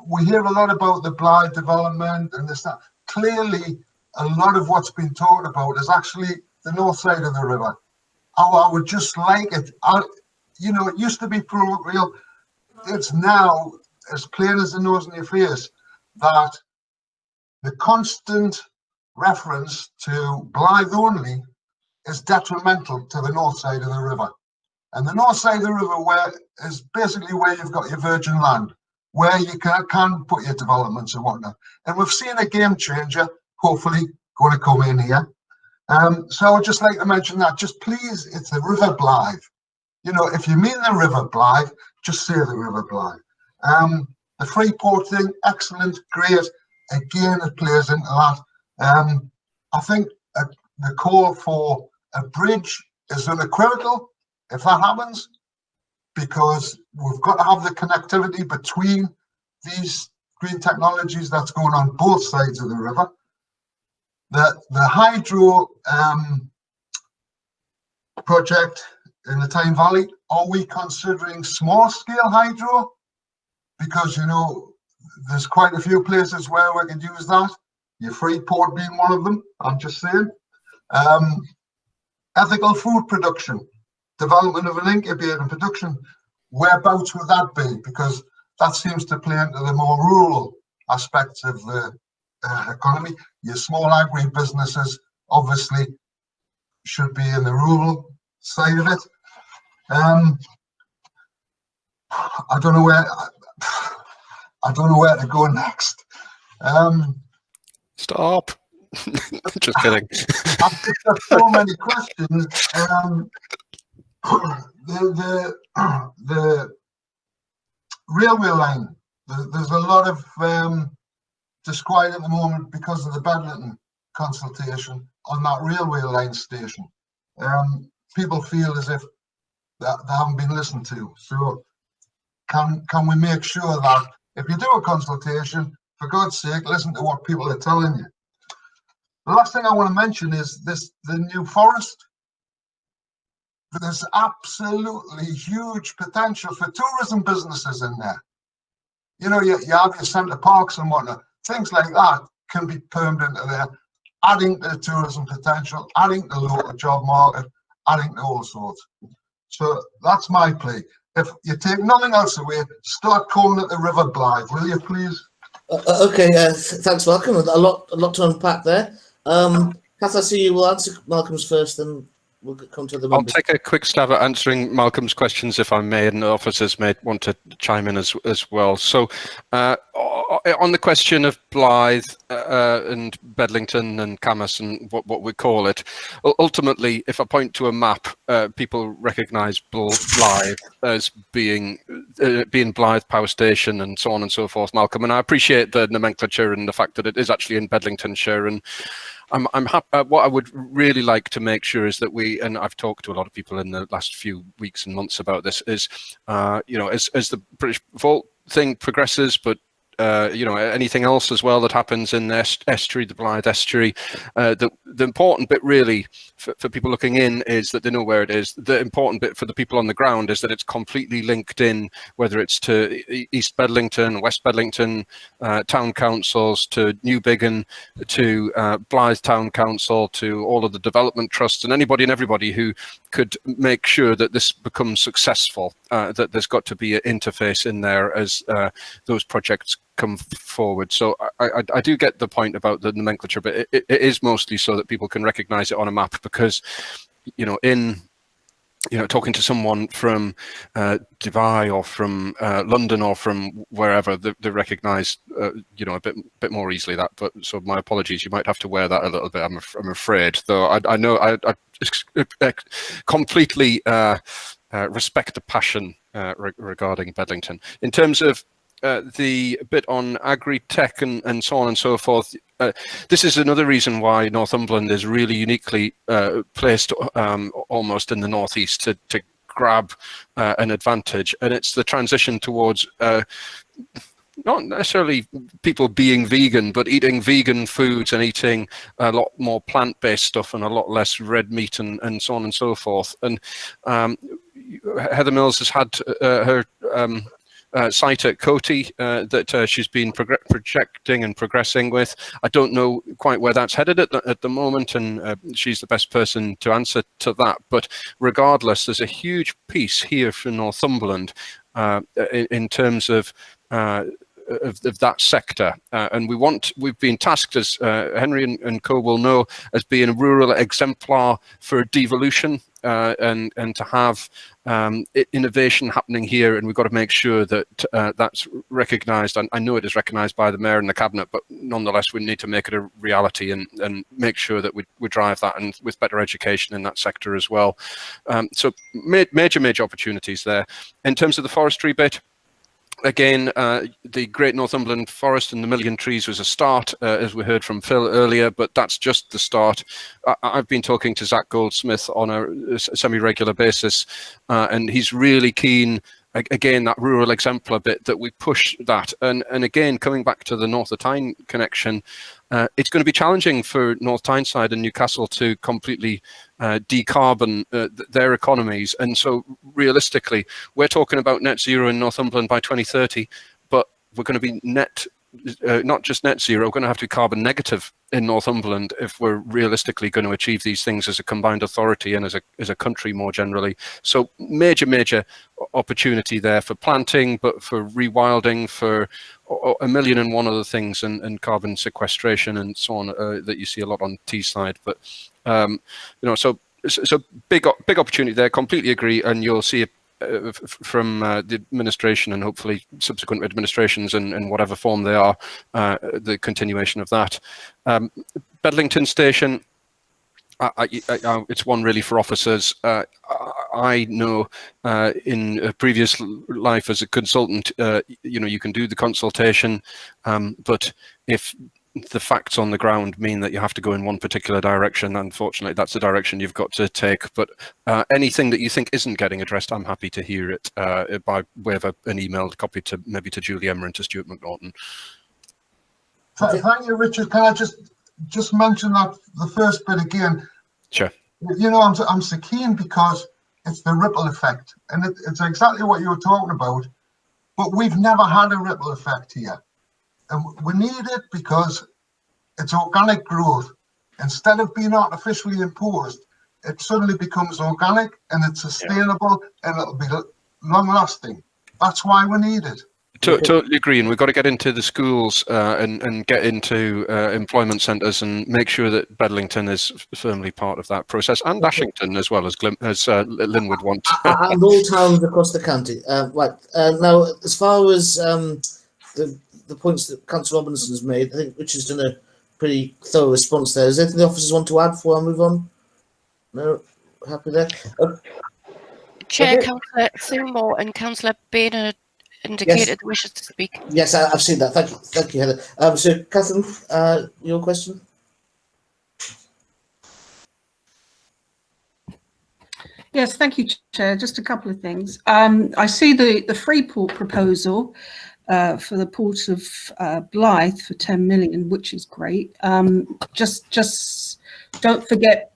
We hear a lot about the Blythe development and this. Clearly, a lot of what's been talked about is actually the north side of the river. I would just like it. It used to be parochial. It's now as plain as the nose in your face that the constant reference to Blythe only is detrimental to the north side of the river. And the north side of the river is basically where you've got your virgin land, where you can put your developments and whatnot. And we've seen a game changer, hopefully, going to come in here. So I'd just like to mention that. Just please, it's the River Blythe. If you mean the River Blythe, just say the River Blythe. The Freeport thing, excellent, great. Again, it plays into that. I think the call for a bridge is unequivocal if that happens, because we've got to have the connectivity between these green technologies that's going on both sides of the river. The hydro project in the Tyne Valley, are we considering small scale hydro? Because, there's quite a few places where we could use that. Your Freeport being one of them, I'm just saying. Ethical food production, development of an incubator and production, whereabouts would that be? Because that seems to play into the more rural aspects of the economy. Your small agri businesses, obviously, should be in the rural side of it. I don't know where to go next. Stop. Just kidding. I've just got so many questions. The railway line. There's a lot of disquiet at the moment because of the Bedlington consultation on that railway line station. People feel as if that they haven't been listened to. So can we make sure that if you do a consultation, for God's sake, listen to what people are telling you? The last thing I want to mention is the new forest. There's absolutely huge potential for tourism businesses in there. You know, you have your centre parks and whatnot. Things like that can be permed into there, adding to the tourism potential, adding to the local job market, adding to all sorts. So that's my plea. If you take nothing else away, start calling it the River Blythe, will you please? Okay, thanks, Malcolm. A lot to unpack there. Kath, I see you will answer Malcolm's first, then we'll come to the members. I'll take a quick stab at answering Malcolm's questions, if I may, and the officers may want to chime in as well. So, on the question of Blythe and Bedlington and Camas and what we call it, ultimately, if I point to a map, people recognise Blythe as being Blythe Power Station and so on and so forth, Malcolm. And I appreciate the nomenclature and the fact that it is actually in Bedlingtonshire. And I'm happy. What I would really like to make sure is that we, and I've talked to a lot of people in the last few weeks and months about this, is you know, as the British Vault thing progresses, but you know, anything else as well that happens in the estuary, the Blythe estuary, the important bit really for people looking in is that they know where it is. The important bit for the people on the ground is that it's completely linked in, whether it's to East Bedlington, West Bedlington, town councils, to New Biggin, to Blythe Town Council, to all of the development trusts, and anybody and everybody who could make sure that this becomes successful, that there's got to be an interface in there as those projects come forward. So I do get the point about the nomenclature, but it is mostly so that people can recognize it on a map, because, you know, talking to someone from Dubai or from London or from wherever, they recognize, you know, a bit more easily that. But so my apologies, you might have to wear that a little bit, I'm afraid. Though I know I completely respect the passion regarding Bedlington. In terms of the bit on agri-tech and so on and so forth, this is another reason why Northumberland is really uniquely placed almost in the northeast to grab an advantage, and it's the transition towards not necessarily people being vegan, but eating vegan foods and eating a lot more plant-based stuff and a lot less red meat and so on and so forth. And Heather Mills has had her site at Coty that she's been projecting and progressing with. I don't know quite where that's headed at the moment, and she's the best person to answer to that. But regardless, there's a huge piece here for Northumberland in terms of that sector, and we've been tasked, as Henry and co will know, as being a rural exemplar for devolution, and to have innovation happening here, and we've got to make sure that that's recognised. And I know it is recognised by the Mayor and the Cabinet, but nonetheless we need to make it a reality and make sure that we drive that, and with better education in that sector as well. So major opportunities there. In terms of the forestry bit, again, the Great Northumberland Forest and the Million Trees was a start, as we heard from Phil earlier, but that's just the start. I've been talking to Zach Goldsmith on a semi-regular basis, and he's really keen, again, that rural exemplar bit, that we push that. And again, coming back to the North of Tyne connection, it's going to be challenging for North Tyneside and Newcastle to completely decarbon their economies. And so realistically, we're talking about net zero in Northumberland by 2030, but we're going to be not just net zero, we're going to have to be carbon negative in Northumberland if we're realistically going to achieve these things as a combined authority and as a country more generally. So major opportunity there for planting, but for rewilding, for a million and one other things, and carbon sequestration and so on, that you see a lot on Teesside. But you know, so so big opportunity there. Completely agree, and you'll see it from the administration and hopefully subsequent administrations in whatever form they are, the continuation of that. Bedlington Station, it's one really for officers. I know in a previous life as a consultant, you can do the consultation, but if the facts on the ground mean that you have to go in one particular direction, unfortunately, that's the direction you've got to take. But anything that you think isn't getting addressed, I'm happy to hear it by way of an emailed copy to maybe to Julie Emmer and to Stuart McNaughton. Thank you, Richard. Can I just mention that the first bit again? Sure. I'm so keen because it's the ripple effect, and it's exactly what you were talking about. But we've never had a ripple effect here. And we need it because it's organic growth. Instead of being artificially imposed, it suddenly becomes organic and it's sustainable and it'll be long lasting. That's why we need it. Totally agree, and we've got to get into the schools and get into employment centres and make sure that Bedlington is firmly part of that process, and Ashington as well as Lynn would want. And all towns across the county. Right, now, as far as the points that Councillor Robinson has made, I think Richard's done a pretty thorough response there. Is there anything the officers want to add before I move on? No? Happy there? Chair, Okay. Councillor Seymour and Councillor Baynard indicated the wishes to speak. Yes, I've seen that. Thank you, Heather. So, Catherine, your question? Yes, thank you, Chair. Just a couple of things. I see the Freeport proposal for the Port of Blythe for 10 million, which is great. Just don't forget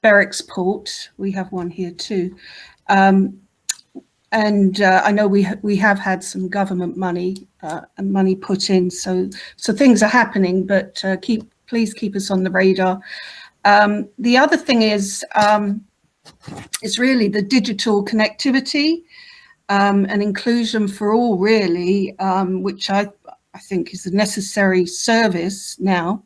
Berwick's Port. We have one here too. And I know we have had some government money and money put in, so things are happening. But please keep us on the radar. The other thing is really the digital connectivity and inclusion for all, really, which I think is a necessary service now,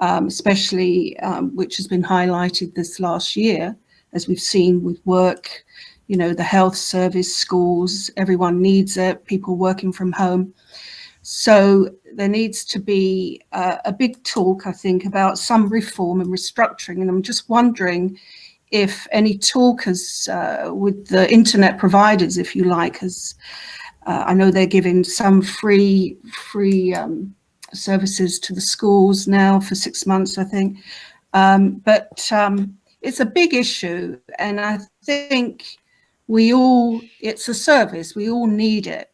especially which has been highlighted this last year, as we've seen with work. The health service, schools, everyone needs it, people working from home. So there needs to be a big talk, I think, about some reform and restructuring. And I'm just wondering if any talk has, with the internet providers, if you like, has, I know they're giving some free services to the schools now for 6 months, I think. But it's a big issue. And I think it's a service, we all need it.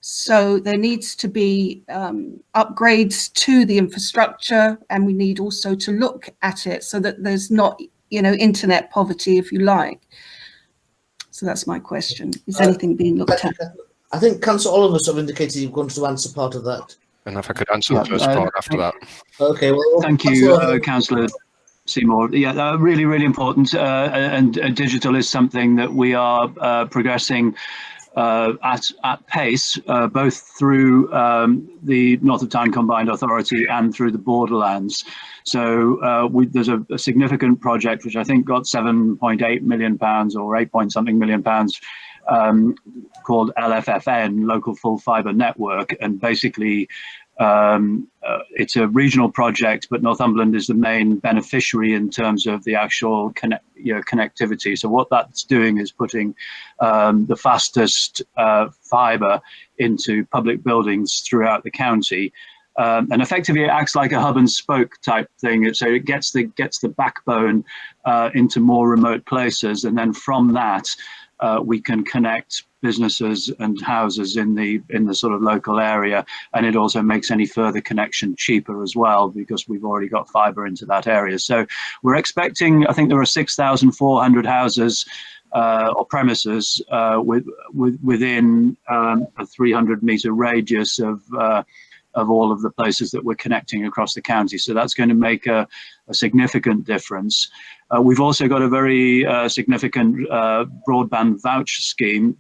So there needs to be upgrades to the infrastructure, and we need also to look at it so that there's not, internet poverty, if you like. So that's my question. Is anything being looked at? I think Councillor Oliver sort of indicated you're going to answer part of that. And if I could answer the first part after that. Okay, well, thank you, Councillor Seymour. Yeah, really, really important. And digital is something that we are progressing at pace, both through the North of Tyne Combined Authority and through the Borderlands. So there's a significant project which I think got £7.8 million or 8 point something million pounds, called LFFN, Local Full Fibre Network, and basically it's a regional project, but Northumberland is the main beneficiary in terms of the actual connectivity. So what that's doing is putting the fastest fibre into public buildings throughout the county. And effectively it acts like a hub and spoke type thing. So it gets the backbone into more remote places, and then from that we can connect businesses and houses in the sort of local area, and it also makes any further connection cheaper as well, because we've already got fibre into that area. So we're expecting, I think there are 6,400 houses or premises within a 300-metre radius of all of the places that we're connecting across the county. So that's going to make a significant difference. We've also got a very significant broadband voucher scheme,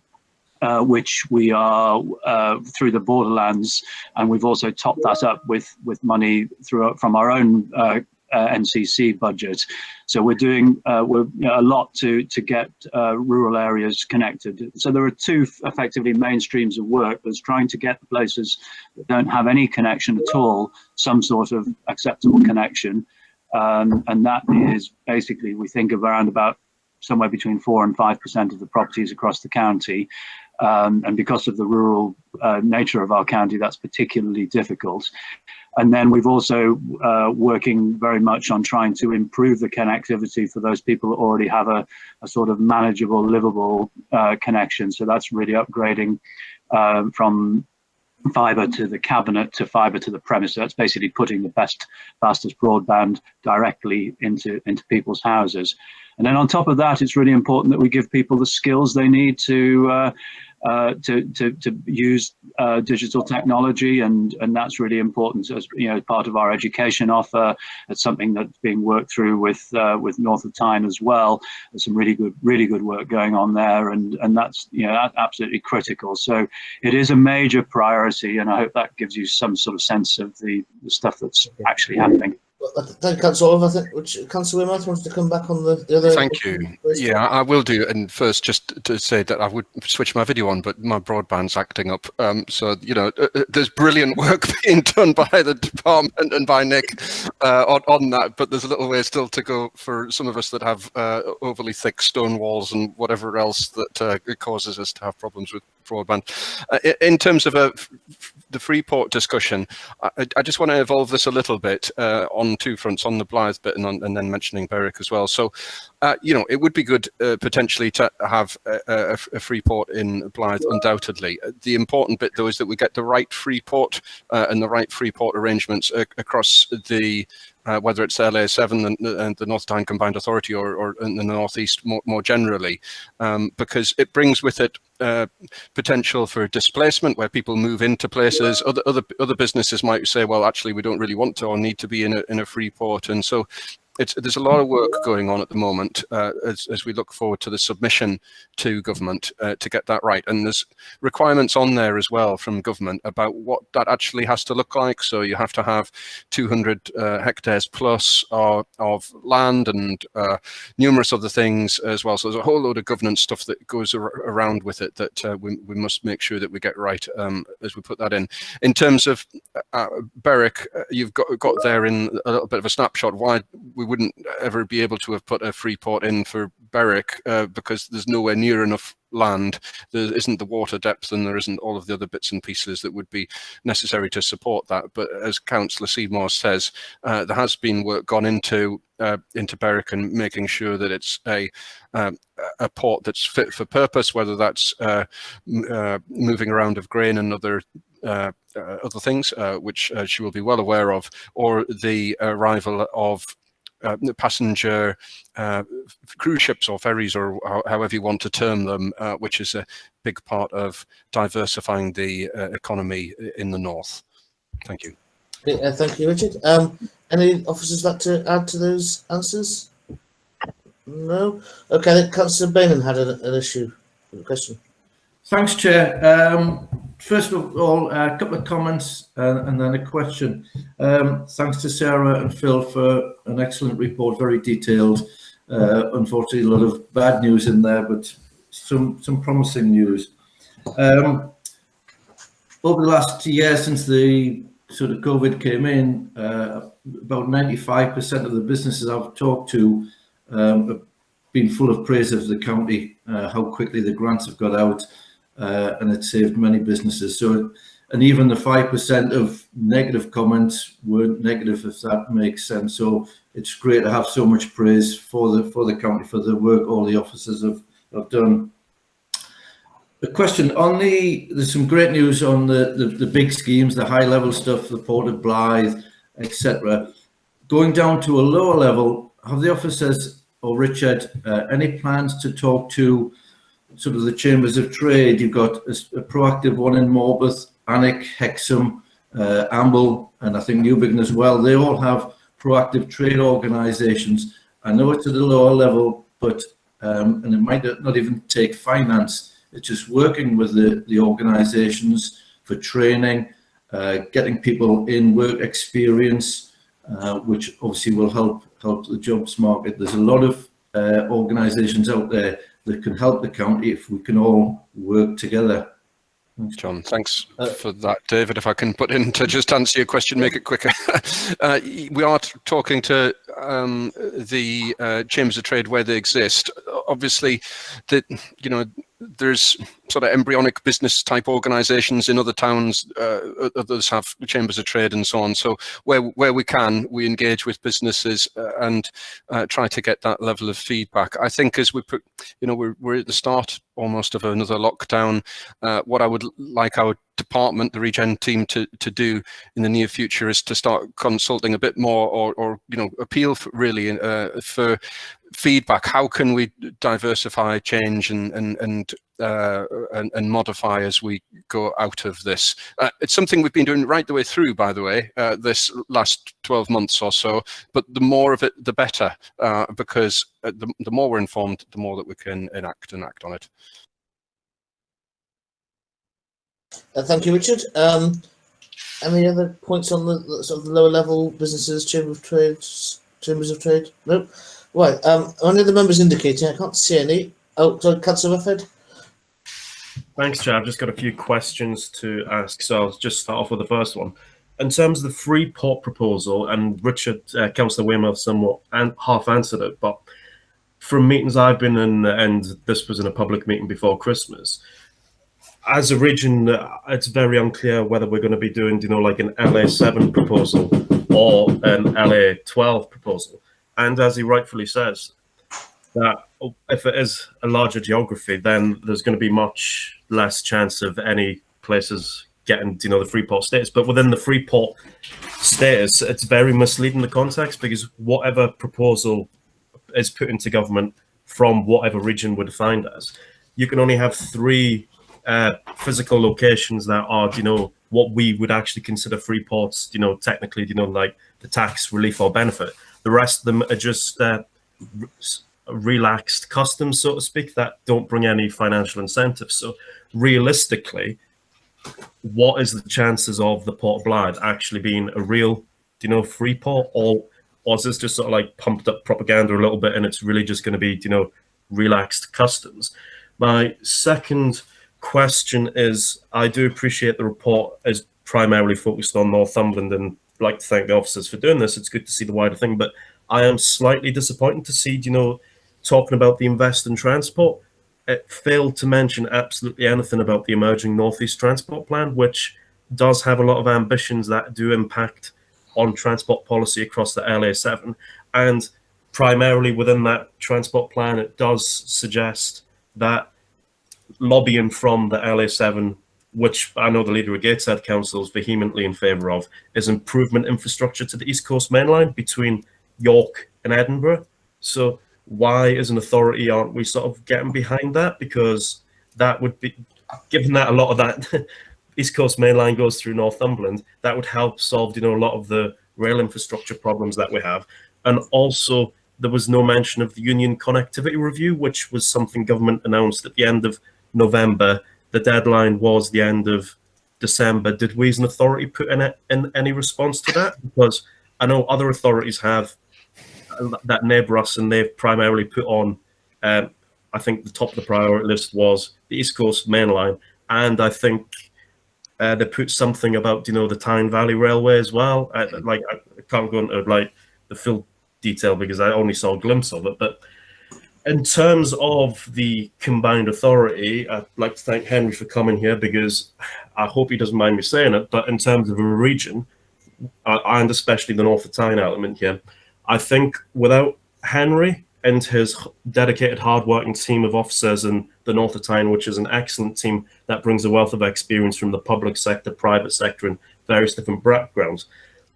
which we are through the Borderlands, and we've also topped that up with money from our own NCC budget. So we're doing a lot to get rural areas connected. So there are two effectively main streams of work. There's trying to get the places that don't have any connection at all some sort of acceptable connection, and that is basically, we think of around about somewhere between 4 and 5% of the properties across the county. And because of the rural nature of our county, that's particularly difficult. And then we've also working very much on trying to improve the connectivity for those people that already have a sort of manageable, livable connection. So that's really upgrading from fibre to the cabinet to fibre to the premise. So that's basically putting the fastest broadband directly into people's houses. And then on top of that, it's really important that we give people the skills they need to use digital technology, and that's really important as part of our education offer. It's something that's being worked through with North of Tyne as well. There's some really good work going on there, and that's absolutely critical. So it is a major priority, and I hope that gives you some sort of sense of the stuff that's actually happening. Well, thank you, Councillor Oliver. I think Councillor Wimmer wanted to come back on the other. Thank you. Yeah, I will do. And first, just to say that I would switch my video on, but my broadband's acting up. So, there's brilliant work being done by the department and by Nick on that, but there's a little way still to go for some of us that have overly thick stone walls and whatever else that causes us to have problems with broadband. In terms of the Freeport discussion, I just want to evolve this a little bit on two fronts, on the Blythe bit and then mentioning Berwick as well. So, it would be good potentially to have a Freeport in Blythe, undoubtedly. The important bit, though, is that we get the right Freeport and the right Freeport arrangements across the whether it's LA7 and the North Tyne Combined Authority or in the Northeast more generally, because it brings with it potential for displacement where people move into places. Other businesses might say, well, actually, we don't really want to or need to be in a free port. And so there's a lot of work going on at the moment as we look forward to the submission to government to get that right. And there's requirements on there as well from government about what that actually has to look like. So you have to have 200 hectares plus of land and numerous other things as well. So there's a whole load of governance stuff that goes around with it that we must make sure that we get right as we put that in. In terms of Berwick, you've got there in a little bit of a snapshot why we wouldn't ever be able to have put a free port in for Berwick because there's nowhere near enough land. There isn't the water depth and there isn't all of the other bits and pieces that would be necessary to support that. But as Councillor Seymour says, there has been work gone into Berwick and making sure that it's a port that's fit for purpose, whether that's moving around of grain and other things, which she will be well aware of, or the arrival of passenger cruise ships or ferries, or however you want to term them, which is a big part of diversifying the economy in the north. Thank you. Okay, thank you, Richard. Any officers like to add to those answers? No? Okay, I think Councillor Bainan had a question. Thanks, Chair. First of all, a couple of comments and then a question. Thanks to Sarah and Phil for an excellent report, very detailed. Unfortunately, a lot of bad news in there, but some promising news. Over the last year, since the sort of COVID came in, about 95% of the businesses I've talked to have been full of praise of the county, how quickly the grants have got out. And it saved many businesses. So, and even the 5% of negative comments weren't negative, if that makes sense. So it's great to have so much praise for the county for the work all the officers have done. The question on there's some great news on the big schemes, the high level stuff, the Port of Blythe, etc. Going down to a lower level, have the officers or Richard any plans to talk to sort of the chambers of trade? You've got a proactive one in Morpeth, Alnwick, Hexham, Amble, and I think Newbiggin as well. They all have proactive trade organisations. I know it's at a lower level, but and it might not even take finance. It's just working with the organisations for training, getting people in work experience, which obviously will help the jobs market. There's a lot of organisations out there that can help the county if we can all work together. John, thanks for that. David, if I can put in to just answer your question, make it quicker. We are talking to the chambers of trade where they exist. Obviously, there's sort of embryonic business type organisations in other towns. Others have chambers of trade and so on. So where we can, we engage with businesses and try to get that level of feedback. I think as we put, we're at the start almost of another lockdown. What I would like our department, the Regen team, to do in the near future is to start consulting a bit more, or appeal for, really for feedback. How can we diversify, change, and modify as we go out of this? It's something we've been doing right the way through, by the way, this last 12 months or so. But the more of it, the better, because the more we're informed, the more that we can enact on it. Thank you, Richard. Any other points on the sort of lower level businesses, chambers of trade? No. Right. Any of the members indicating? I can't see any. Oh, sorry, Councillor Ruffhead. Thanks, Chair. I've just got a few questions to ask, so I'll just start off with the first one. In terms of the Freeport proposal, and Richard, Councillor Weymouth somewhat half answered it, but from meetings I've been in, and this was in a public meeting before Christmas, as a region, it's very unclear whether we're going to be doing, like an LA7 proposal or an LA12 proposal. And as he rightfully says, that if it is a larger geography, then there's going to be much less chance of any places getting, the Freeport status. But within the Freeport status, it's very misleading the context, because whatever proposal is put into government from whatever region we're defined as, you can only have 3 physical locations that are, what we would actually consider free ports, technically, like the tax relief or benefit. The rest of them are just relaxed customs, so to speak, that don't bring any financial incentives. So realistically, what is the chances of the Port of Blythe actually being a real, free port, or is this just sort of like pumped up propaganda a little bit, and it's really just going to be, relaxed customs? My second question is, I do appreciate the report is primarily focused on Northumberland, and I'd like to thank the officers for doing this. It's good to see the wider thing, but I am slightly disappointed to see, talking about the Invest in Transport, it failed to mention absolutely anything about the emerging Northeast Transport Plan, which does have a lot of ambitions that do impact on transport policy across the LA7. And primarily within that transport plan, it does suggest that lobbying from the LA7, which I know the leader of Gateshead Council is vehemently in favour of, is improvement infrastructure to the East Coast Main Line between York and Edinburgh. So why, as an authority, aren't we sort of getting behind that? Because that would be, given that a lot of that East Coast Main Line goes through Northumberland, that would help solve, a lot of the rail infrastructure problems that we have. And also, there was no mention of the Union Connectivity Review, which was something government announced at the end of November. The deadline was the end of December. Did we as an authority put in any response to that? Because I know other authorities have that neighbour us, and they've primarily put on, I think the top of the priority list was the East Coast Main Line, and I think they put something about, the Tyne Valley Railway as well. I can't go into like the full detail because I only saw a glimpse of it, but in terms of the combined authority, I'd like to thank Henry for coming here, because I hope he doesn't mind me saying it, but in terms of a region, and especially the North of Tyne element here, I think without Henry and his dedicated, hard-working team of officers in the North of Tyne, which is an excellent team that brings a wealth of experience from the public sector, private sector, and various different backgrounds,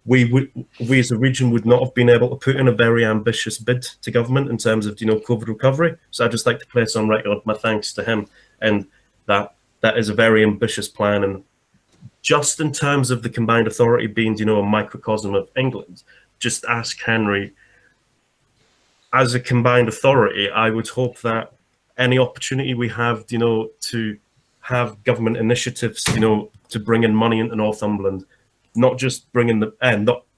we as a region would not have been able to put in a very ambitious bid to government in terms of, COVID recovery. So I'd just like to place on record my thanks to him, and that is a very ambitious plan. And just in terms of the combined authority being, a microcosm of England, just ask Henry, as a combined authority, I would hope that any opportunity we have, to have government initiatives, to bring in money into Northumberland, not just bringing the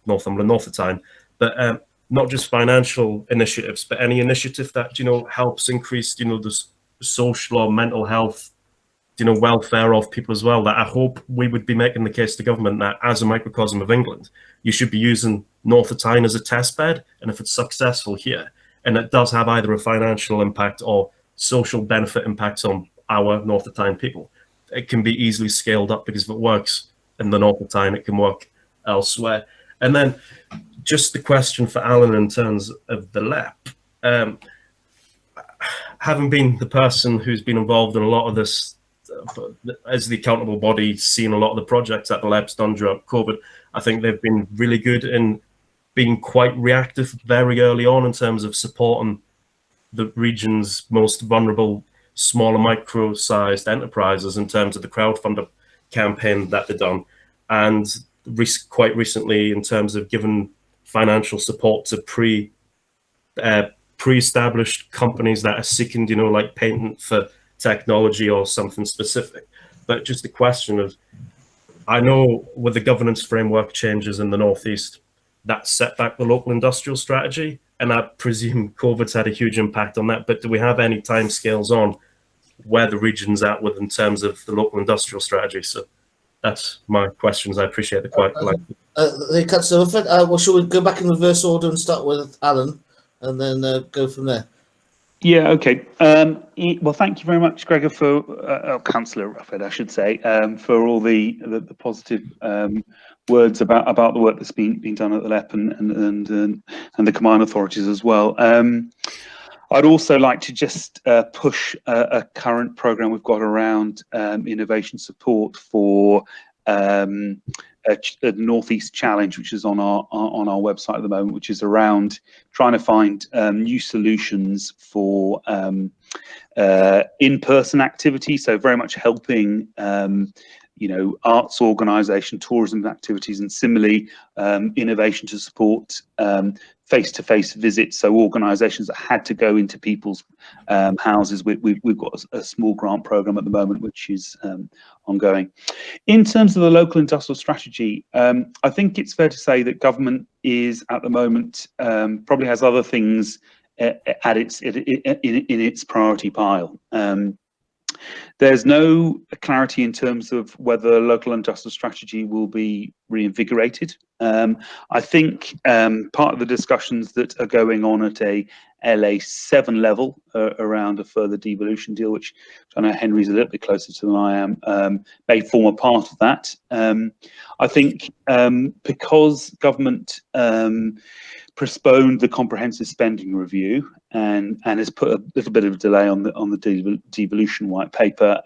Northumberland, North Tyne, but not just financial initiatives, but any initiative that, helps increase, the social or mental health, welfare of people as well. That I hope we would be making the case to government that as a microcosm of England, you should be using North Tyne as a test bed. And if it's successful here, and it does have either a financial impact or social benefit impacts on our North Tyne people, it can be easily scaled up, because if it works in the North Tyne, it can work elsewhere. And then just the question for Alan in terms of the LEP. Having been the person who's been involved in a lot of this, as the accountable body, seeing a lot of the projects that the LEP's done during COVID, I think they've been really good in being quite reactive very early on in terms of supporting the region's most vulnerable, smaller, micro-sized enterprises in terms of the crowdfunder campaign that they've done. And quite recently in terms of giving financial support to pre-established companies that are seeking, like patent for technology or something specific. But just the question of, I know with the governance framework changes in the Northeast, that set back the local industrial strategy, and I presume COVID's had a huge impact on that. But do we have any timescales on where the region's at with in terms of the local industrial strategy? So that's my questions. I appreciate the quite. Well, shall we go back in reverse order and start with Alan, and then go from there? Yeah, okay. Well, thank you very much, Gregor, for Councillor Rufford, I should say, for all the positive words about the work that's been done at the LEP and the combined authorities as well. I'd also like to just push a current programme we've got around innovation support for a Northeast Challenge, which is on our website at the moment, which is around trying to find new solutions for in-person activity. So very much helping arts organisation, tourism activities, and similarly innovation to support face-to-face visits. So organisations that had to go into people's houses. We've got a small grant programme at the moment, which is ongoing. In terms of the local industrial strategy, I think it's fair to say that government is at the moment probably has other things in its priority pile. There's no clarity in terms of whether local industrial strategy will be reinvigorated. I think part of the discussions that are going on at a LA7 level around a further devolution deal, which I know Henry's a little bit closer to than I am, may form a part of that. I think because government postponed the comprehensive spending review and has put a little bit of a delay on the devolution white paper,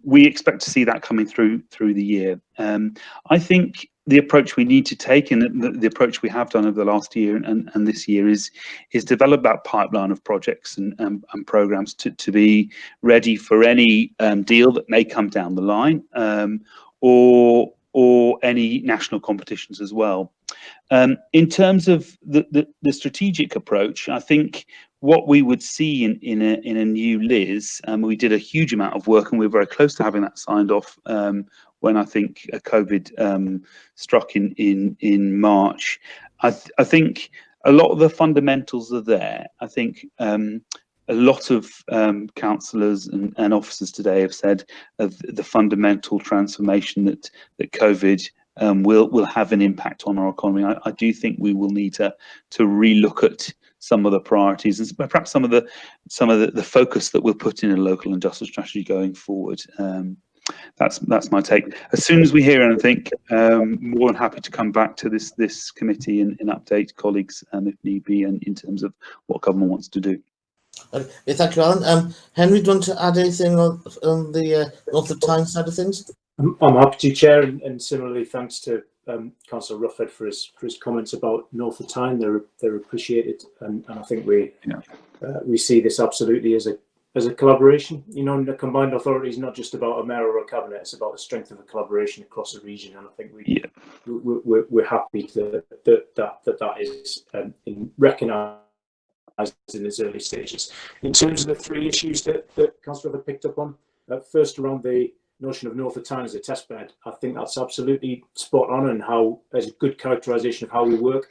we expect to see that coming through the year. I think the approach we need to take, and the approach we have done over the last year and this year, is develop that pipeline of projects and programs to be ready for any deal that may come down the line, or any national competitions as well. In terms of the strategic approach, I think what we would see in a new LIS, we did a huge amount of work, and we were very close to having that signed off when I think COVID struck in March. I think a lot of the fundamentals are there. I think a lot of councillors and officers today have said of the fundamental transformation that COVID will have an impact on our economy. I do think we will need to relook at some of the priorities and perhaps some of the focus that we'll put in a local industrial strategy going forward. That's my take. As soon as we hear anything, more than happy to come back to this committee and update colleagues if need be, and in terms of what government wants to do. Okay, thank you, Alan. Henry, do you want to add anything on the North Tyne side of things? I'm happy to, Chair, and similarly thanks to Councillor Rufford for his comments about North Tyne. They're appreciated, and I think we see this absolutely as a collaboration. The combined authority is not just about a mayor or a cabinet; it's about the strength of a collaboration across the region. And I think we're happy that is recognised in its early stages. In terms of the three issues that Councillor Rufford picked up on, first around the notion of North of Tyne as a test bed, I think that's absolutely spot on, and how as a good characterisation of how we work.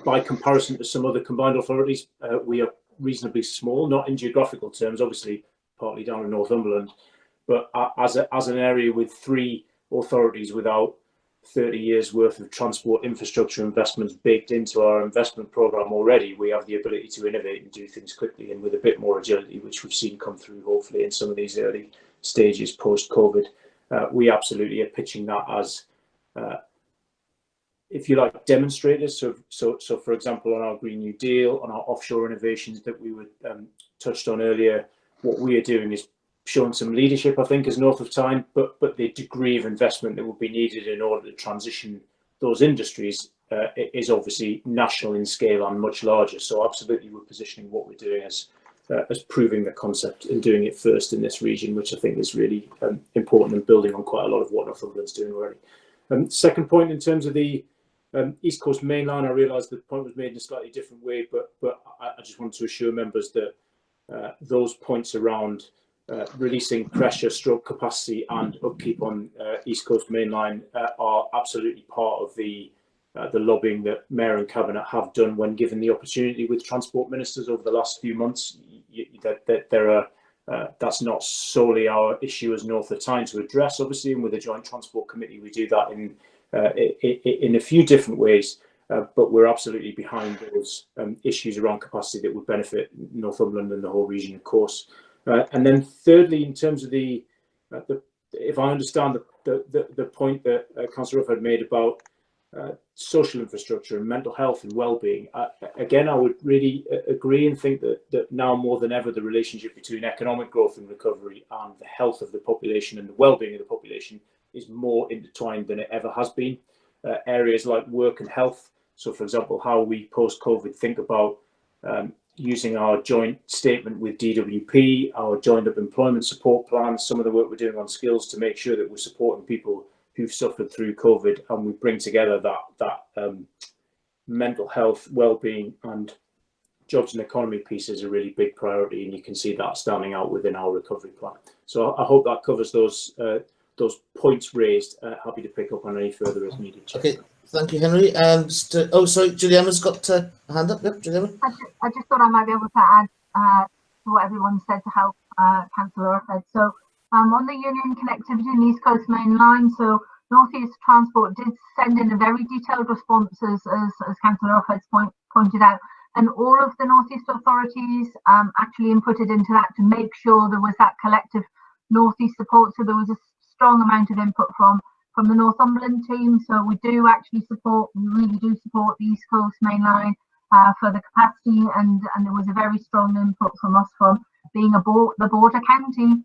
By comparison to some other combined authorities, we are reasonably small, not in geographical terms, obviously partly down in Northumberland, but as an area with 3 authorities without 30 years worth of transport infrastructure investments baked into our investment programme already, we have the ability to innovate and do things quickly and with a bit more agility, which we've seen come through hopefully in some of these early stages post-COVID. We absolutely are pitching that as, if you like, demonstrators. So for example, on our Green New Deal, on our offshore innovations that we were touched on earlier, what we are doing is showing some leadership, I think, as North of Tyne, but the degree of investment that will be needed in order to transition those industries is obviously national in scale and much larger. So absolutely, we're positioning what we're doing as proving the concept and doing it first in this region, which I think is really important and building on quite a lot of what Northumberland's doing already. Second point, in terms of the East Coast Main Line, I realise the point was made in a slightly different way, but I just want to assure members that those points around releasing pressure, stroke capacity and upkeep on East Coast Main Line are absolutely part of the lobbying that Mayor and Cabinet have done when given the opportunity with transport ministers over the last few months. That's not solely our issue as North of Tyne to address, obviously, and with the Joint Transport Committee we do that in a few different ways, but we're absolutely behind those issues around capacity that would benefit Northumberland and the whole region, of course. And then thirdly, in terms of if I understand the point that Councillor Ruff had made about social infrastructure and mental health and well-being, again, I would really agree and think that now more than ever, the relationship between economic growth and recovery and the health of the population and the well-being of the population is more intertwined than it ever has been. Areas like work and health, so for example, how we post-COVID think about using our joint statement with DWP, our joined up employment support plans, some of the work we're doing on skills to make sure that we're supporting people who've suffered through COVID, and we bring together that mental health, well-being and jobs and economy piece is a really big priority, and you can see that standing out within our recovery plan. So I hope that covers those points raised. Happy to pick up on any further as needed. Okay, thank you, Henry. And oh, sorry, Juliana's got a hand up. Yep, Juliana. I just thought I might be able to add to what everyone said to help Councillor Ruffhead. So on the Union connectivity and East Coast Main Line, so North East Transport did send in a very detailed response, as Councillor Ruffhead's pointed out, and all of the North East authorities actually inputted into that to make sure there was that collective North East support. So there was a strong amount of input from the Northumberland team. So we do actually support, we really do support the East Coast Main Line for the capacity, and there was a very strong input from us from being the border county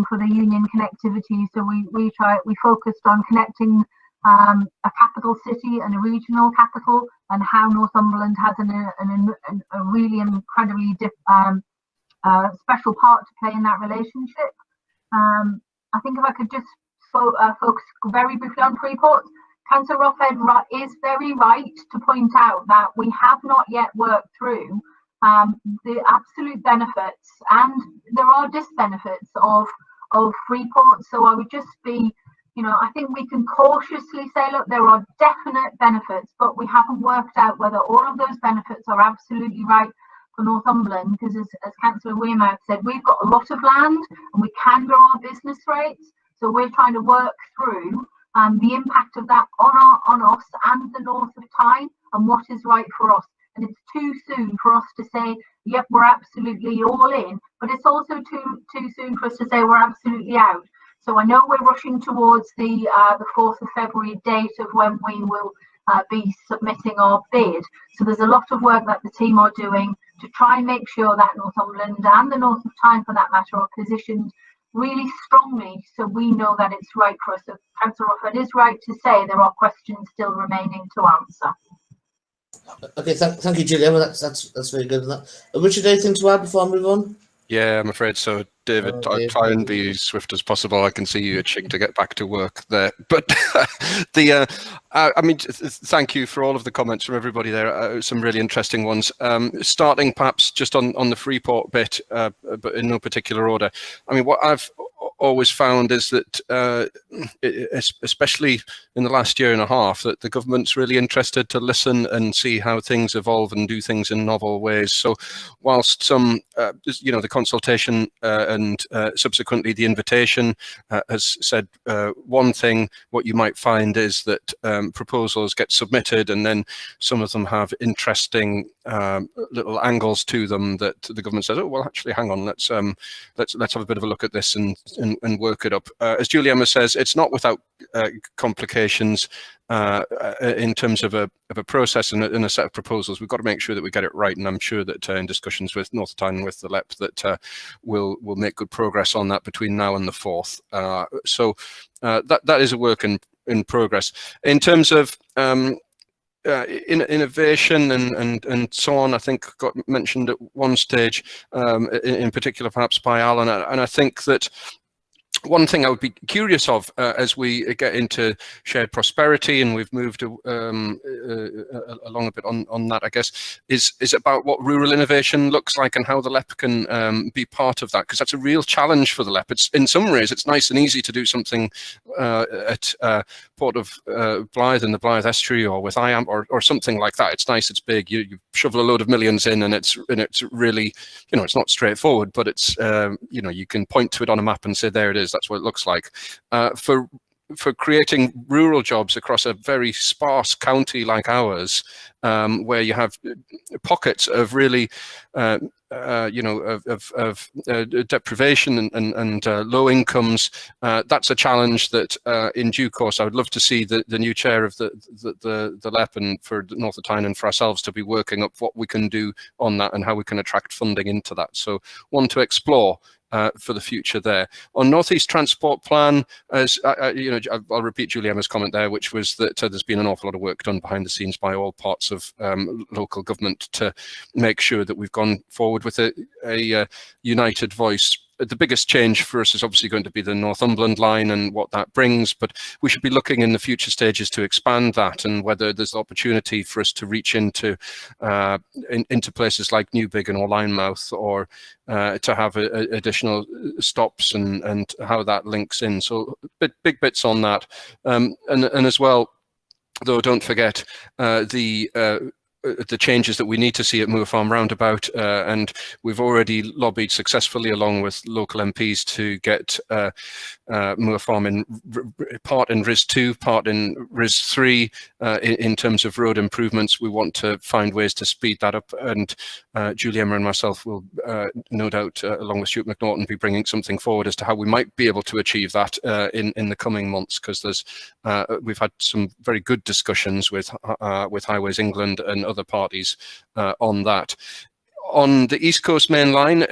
for the Union connectivity. So we focused on connecting a capital city and a regional capital, and how Northumberland has a really incredibly special part to play in that relationship. I think if I could just focus very briefly on Freeport, Councillor Ruffhead is very right to point out that we have not yet worked through the absolute benefits, and there are disbenefits of Freeport. So I would just be, I think we can cautiously say, look, there are definite benefits, but we haven't worked out whether all of those benefits are absolutely right for Northumberland, because as Councillor Wearmouth said, we've got a lot of land and we can grow our business rates. So we're trying to work through the impact of that on us and the North of Tyne, and what is right for us. And it's too soon for us to say, yep, we're absolutely all in, but it's also too soon for us to say we're absolutely out. So I know we're rushing towards the 4th of February date of when we will be submitting our bid. So there's a lot of work that the team are doing to try and make sure that Northumberland and the North of Tyne, for that matter, are positioned really strongly, so we know that it's right for us. So Councillor Ruffhead is right to say there are questions still remaining to answer. Okay, thank you, Julia. Well, that's very good. Richard, anything to add before I move on? Yeah, I'm afraid so, David. I'll try and be as swift as possible. I can see you itching to get back to work there. But I mean, thank you for all of the comments from everybody there. Some really interesting ones. Starting perhaps just on the Freeport bit, but in no particular order. I mean, what I've always found is that, especially in the last year and a half, that the government's really interested to listen and see how things evolve and do things in novel ways. So whilst some, the consultation and subsequently the invitation has said one thing, what you might find is that proposals get submitted and then some of them have interesting little angles to them that the government says, oh, well, actually, hang on, let's have a bit of a look at this and work it up. As Julie Emma says, it's not without complications in terms of a process and a set of proposals. We've got to make sure that we get it right, and I'm sure that in discussions with North Tyne and with the LEP that we'll make good progress on that between now and the 4th. So that is a work in progress. In terms of innovation and so on, I think got mentioned at one stage, in particular perhaps by Alan, and I think that one thing I would be curious of as we get into shared prosperity, and we've moved along a bit on that, I guess, is about what rural innovation looks like and how the LEP can be part of that, because that's a real challenge for the LEP. It's, in some ways, it's nice and easy to do something at Port of Blythe in the Blythe Estuary, or with IAMP, or something like that. It's nice, it's big. You shovel a load of millions in, and it's really, it's not straightforward, but it's you can point to it on a map and say, there it is. That's what it looks like. For creating rural jobs across a very sparse county like ours, where you have pockets of really, deprivation and low incomes, that's a challenge that, in due course, I would love to see the new chair of the LEP and for North Tyne and for ourselves to be working up what we can do on that and how we can attract funding into that. So, one to explore. For the future there. On North East Transport Plan, as I'll repeat Julie Emma's comment there, which was that there's been an awful lot of work done behind the scenes by all parts of local government to make sure that we've gone forward with a united voice. The biggest change for us is obviously going to be the Northumberland line and what that brings, but we should be looking in the future stages to expand that, and whether there's opportunity for us to reach into places like Newbiggin or Linemouth, or to have additional stops and how that links in. So big bits on that, and as well, though, don't forget the changes that we need to see at Moor Farm Roundabout, and we've already lobbied successfully along with local MPs to get Moor Farm in part in RIS 2, part in RIS 3 in terms of road improvements. We want to find ways to speed that up, and Julie Emma and myself will no doubt, along with Stuart McNaughton, be bringing something forward as to how we might be able to achieve that in the coming months, because we've had some very good discussions with Highways England and other parties on that. On the East Coast Main Line,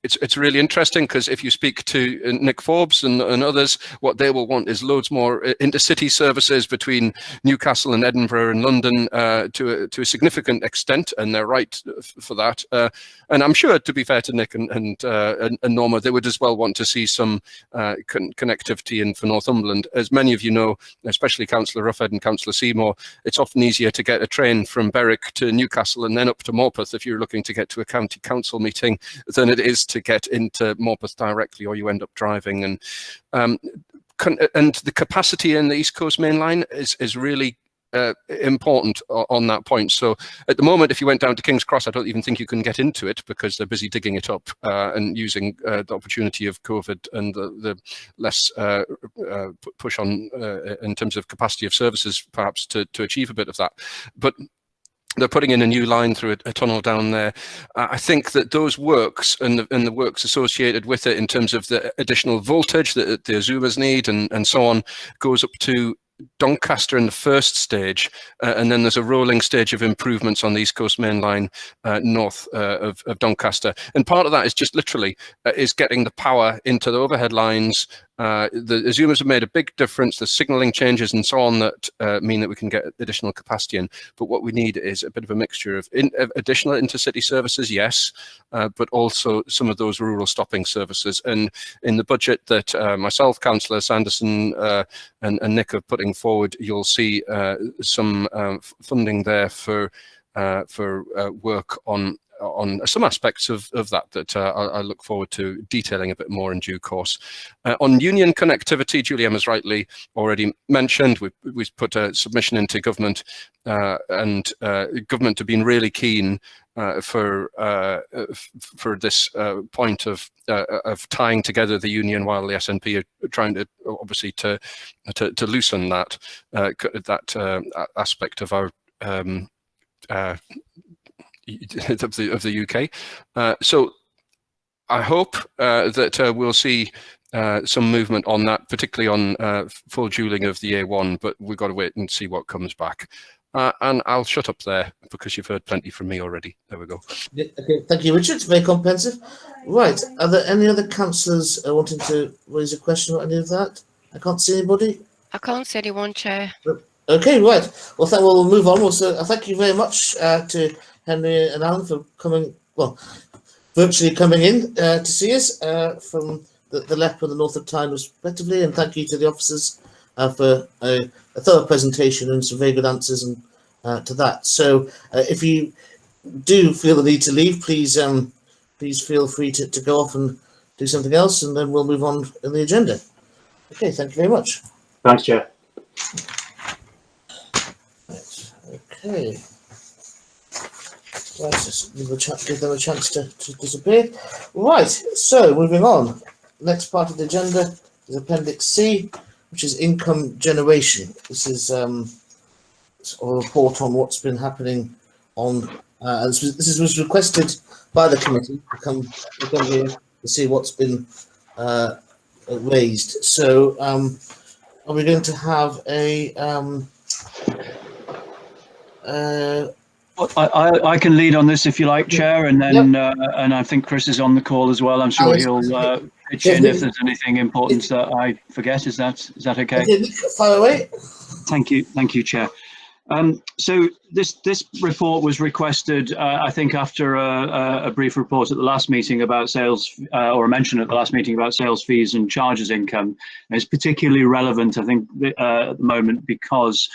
it's really interesting, because if you speak to Nick Forbes and others, what they will want is loads more intercity services between Newcastle and Edinburgh and London to a significant extent, and they're right for that. And I'm sure, to be fair to Nick and Norma, they would as well want to see some connectivity in for Northumberland. As many of you know, especially Councillor Ruffhead and Councillor Seymour, it's often easier to get a train from Berwick to Newcastle and then up to Morpeth if you're looking to get to a county council meeting than it is to get into Morpeth directly, or you end up driving. And the capacity in the East Coast Main Line is really important on that point. So at the moment, if you went down to King's Cross, I don't even think you can get into it, because they're busy digging it up and using the opportunity of COVID and the less push on in terms of capacity of services, perhaps to achieve a bit of that. But they're putting in a new line through a tunnel down there. I think that those works and the works associated with it, in terms of the additional voltage that the Azumas need and so on, goes up to Doncaster in the first stage, and then there's a rolling stage of improvements on the East Coast Main Line north of Doncaster. And part of that is just literally is getting the power into the overhead lines. The Azumas have made a big difference. The signalling changes and so on that mean that we can get additional capacity in. But what we need is a bit of a mixture of additional intercity services, yes, but also some of those rural stopping services. And in the budget that myself, Councillor Sanderson and Nick are putting forward, you'll see some funding there for work on on some aspects of that I look forward to detailing a bit more in due course. On union connectivity, Julian has rightly already mentioned, we've put a submission into government, and government have been really keen for this point of tying together the union, while the SNP are trying to obviously to loosen that aspect of our of the UK. So I hope that we'll see some movement on that, particularly on full dualling of the A1, but we've got to wait and see what comes back. And I'll shut up there because you've heard plenty from me already. There we go. Yeah, okay, thank you, Richard. Very comprehensive. Right, are there any other councillors wanting to raise a question or any of that? I can't see anybody. I can't see anyone, Chair. Okay, right. Well, we'll move on. Well, so thank you very much to Henry and Alan for coming, well, virtually coming in to see us from the left and the north of Tyne respectively, and thank you to the officers for a thorough presentation and some very good answers and to that. So if you do feel the need to leave, please feel free to go off and do something else, and then we'll move on in the agenda. Okay, thank you very much. Thanks, Chair. Right, okay. Right, just give them a chance to disappear. Right, so moving on. Next part of the agenda is Appendix C, which is income generation. This is a report on what's been happening on. This was requested by the committee to come here to see what's been raised. So, are we going to have a? I can lead on this if you like, Chair, and then and I think Chris is on the call as well. I'm sure he'll pitch in if there's anything important that I forget. Is that okay? Fire away. Thank you, Chair. So this report was requested, I think, after a brief report at the last meeting about sales, or a mention at the last meeting about sales fees and charges income. And it's particularly relevant, I think, at the moment because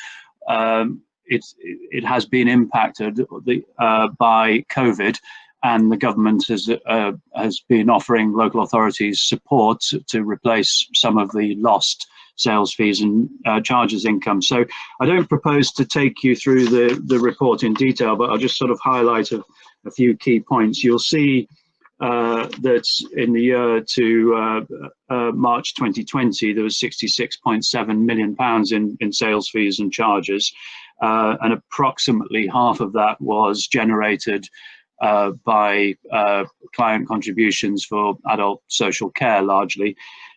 it has been impacted by COVID, and the government has been offering local authorities support to replace some of the lost sales fees and charges income. So I don't propose to take you through the report in detail, but I'll just sort of highlight a few key points. You'll see that in the year to March 2020, there was £66.7 million in sales fees and charges, and approximately half of that was generated by client contributions for adult social care, largely.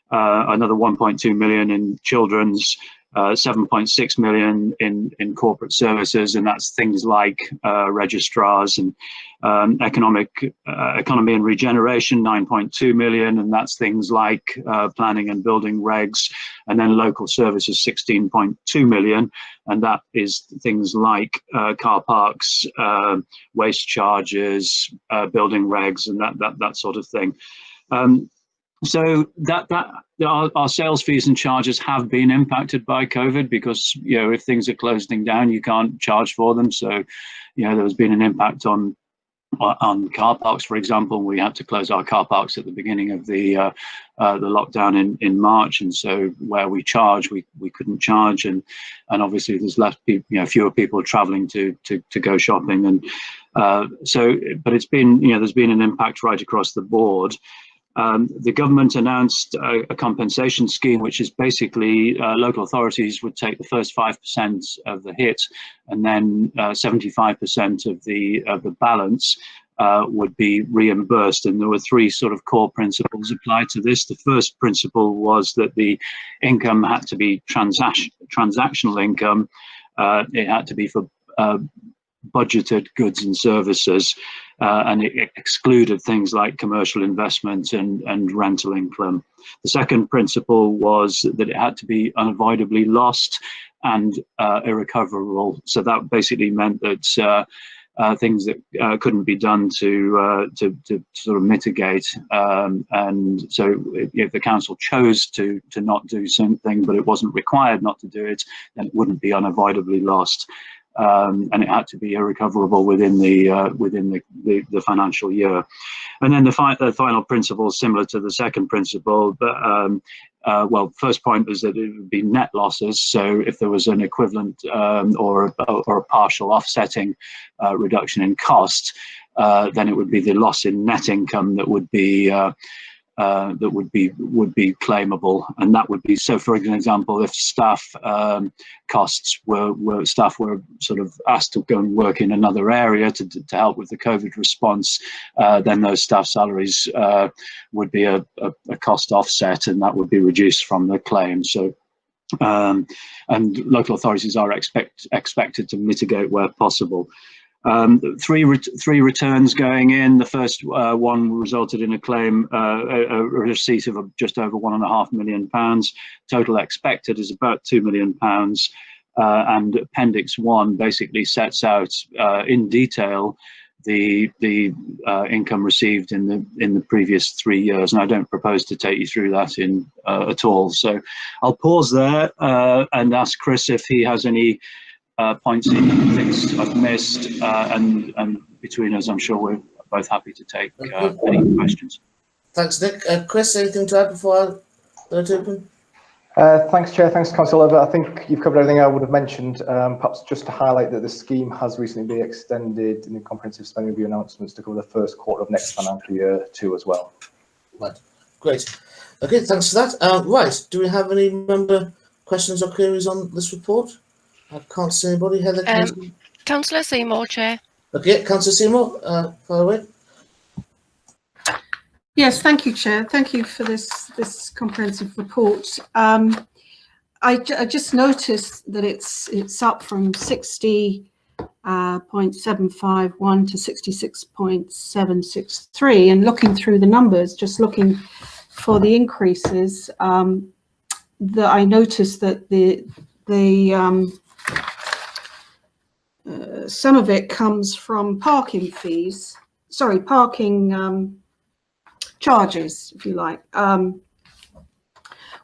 Another 1.2 million in children's, 7.6 million in corporate services, and that's things like registrars and economy and regeneration, 9.2 million, and that's things like planning and building regs, and then local services, 16.2 million, and that is things like car parks, waste charges, building regs, and that sort of thing. So our sales fees and charges have been impacted by COVID because, you know, if things are closing down, you can't charge for them. So, you know, there's been an impact on car parks, for example. We had to close our car parks at the beginning of the lockdown in March, and so where we charge, we couldn't charge, and obviously there's less people, you know, fewer people travelling to go shopping, and so. But it's been, you know, there's been an impact right across the board. The government announced a compensation scheme, which is basically local authorities would take the first 5% of the hit, and then 75% of the balance would be reimbursed. And there were three sort of core principles applied to this. The first principle was that the income had to be transactional income. It had to be for budgeted goods and services, and it excluded things like commercial investment and rental income. The second principle was that it had to be unavoidably lost and irrecoverable. So that basically meant that things that couldn't be done to sort of mitigate, and so if the council chose to not do something, but it wasn't required not to do it, then it wouldn't be unavoidably lost. and it had to be irrecoverable within the financial year. And then the final principle is similar to the second principle, but well, first point is that it would be net losses. So if there was an equivalent or a partial offsetting reduction in cost, then it would be the loss in net income that would be claimable, and that would be, so for example, if staff costs were staff were sort of asked to go and work in another area to help with the COVID response, then those staff salaries would be a cost offset, and that would be reduced from the claim. So and local authorities are expected to mitigate where possible. Three returns going in. The first one resulted in a claim, a receipt of just over £1.5 million. Total expected is about £2 million. And Appendix 1 basically sets out in detail the income received in the previous 3 years, and I don't propose to take you through that at all. So I'll pause there and ask Chris if he has any points he thinks I've missed, and between us, I'm sure we're both happy to take any questions. Thanks, Nick. Chris, anything to add before I let it open? Thanks, Chair. Thanks, Councillor Oliver. I think you've covered everything I would have mentioned. Perhaps just to highlight that the scheme has recently been extended in the comprehensive spending review announcements to cover the first quarter of next financial year too as well. Right, great. Okay, thanks for that. Right, do we have any member questions or queries on this report? I can't see anybody. Heather, Councillor Seymour, Chair. Okay, Councillor Seymour, far away. Yes, thank you, Chair. Thank you for this comprehensive report. I just noticed that it's up from 60.751 to 66.763, and looking through the numbers, just looking for the increases, that I noticed that some of it comes from parking fees. Sorry, parking charges, if you like,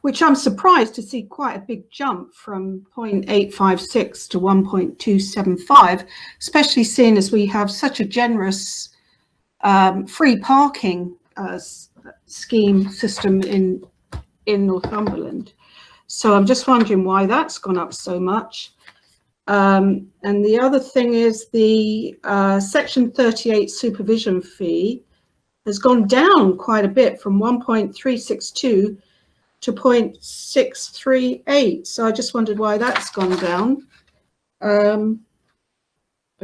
which I'm surprised to see quite a big jump from 0.856 to 1.275, especially seeing as we have such a generous free parking scheme system in Northumberland. So I'm just wondering why that's gone up so much. And the other thing is the Section 38 supervision fee has gone down quite a bit from 1.362 to 0.638. So I just wondered why that's gone down. I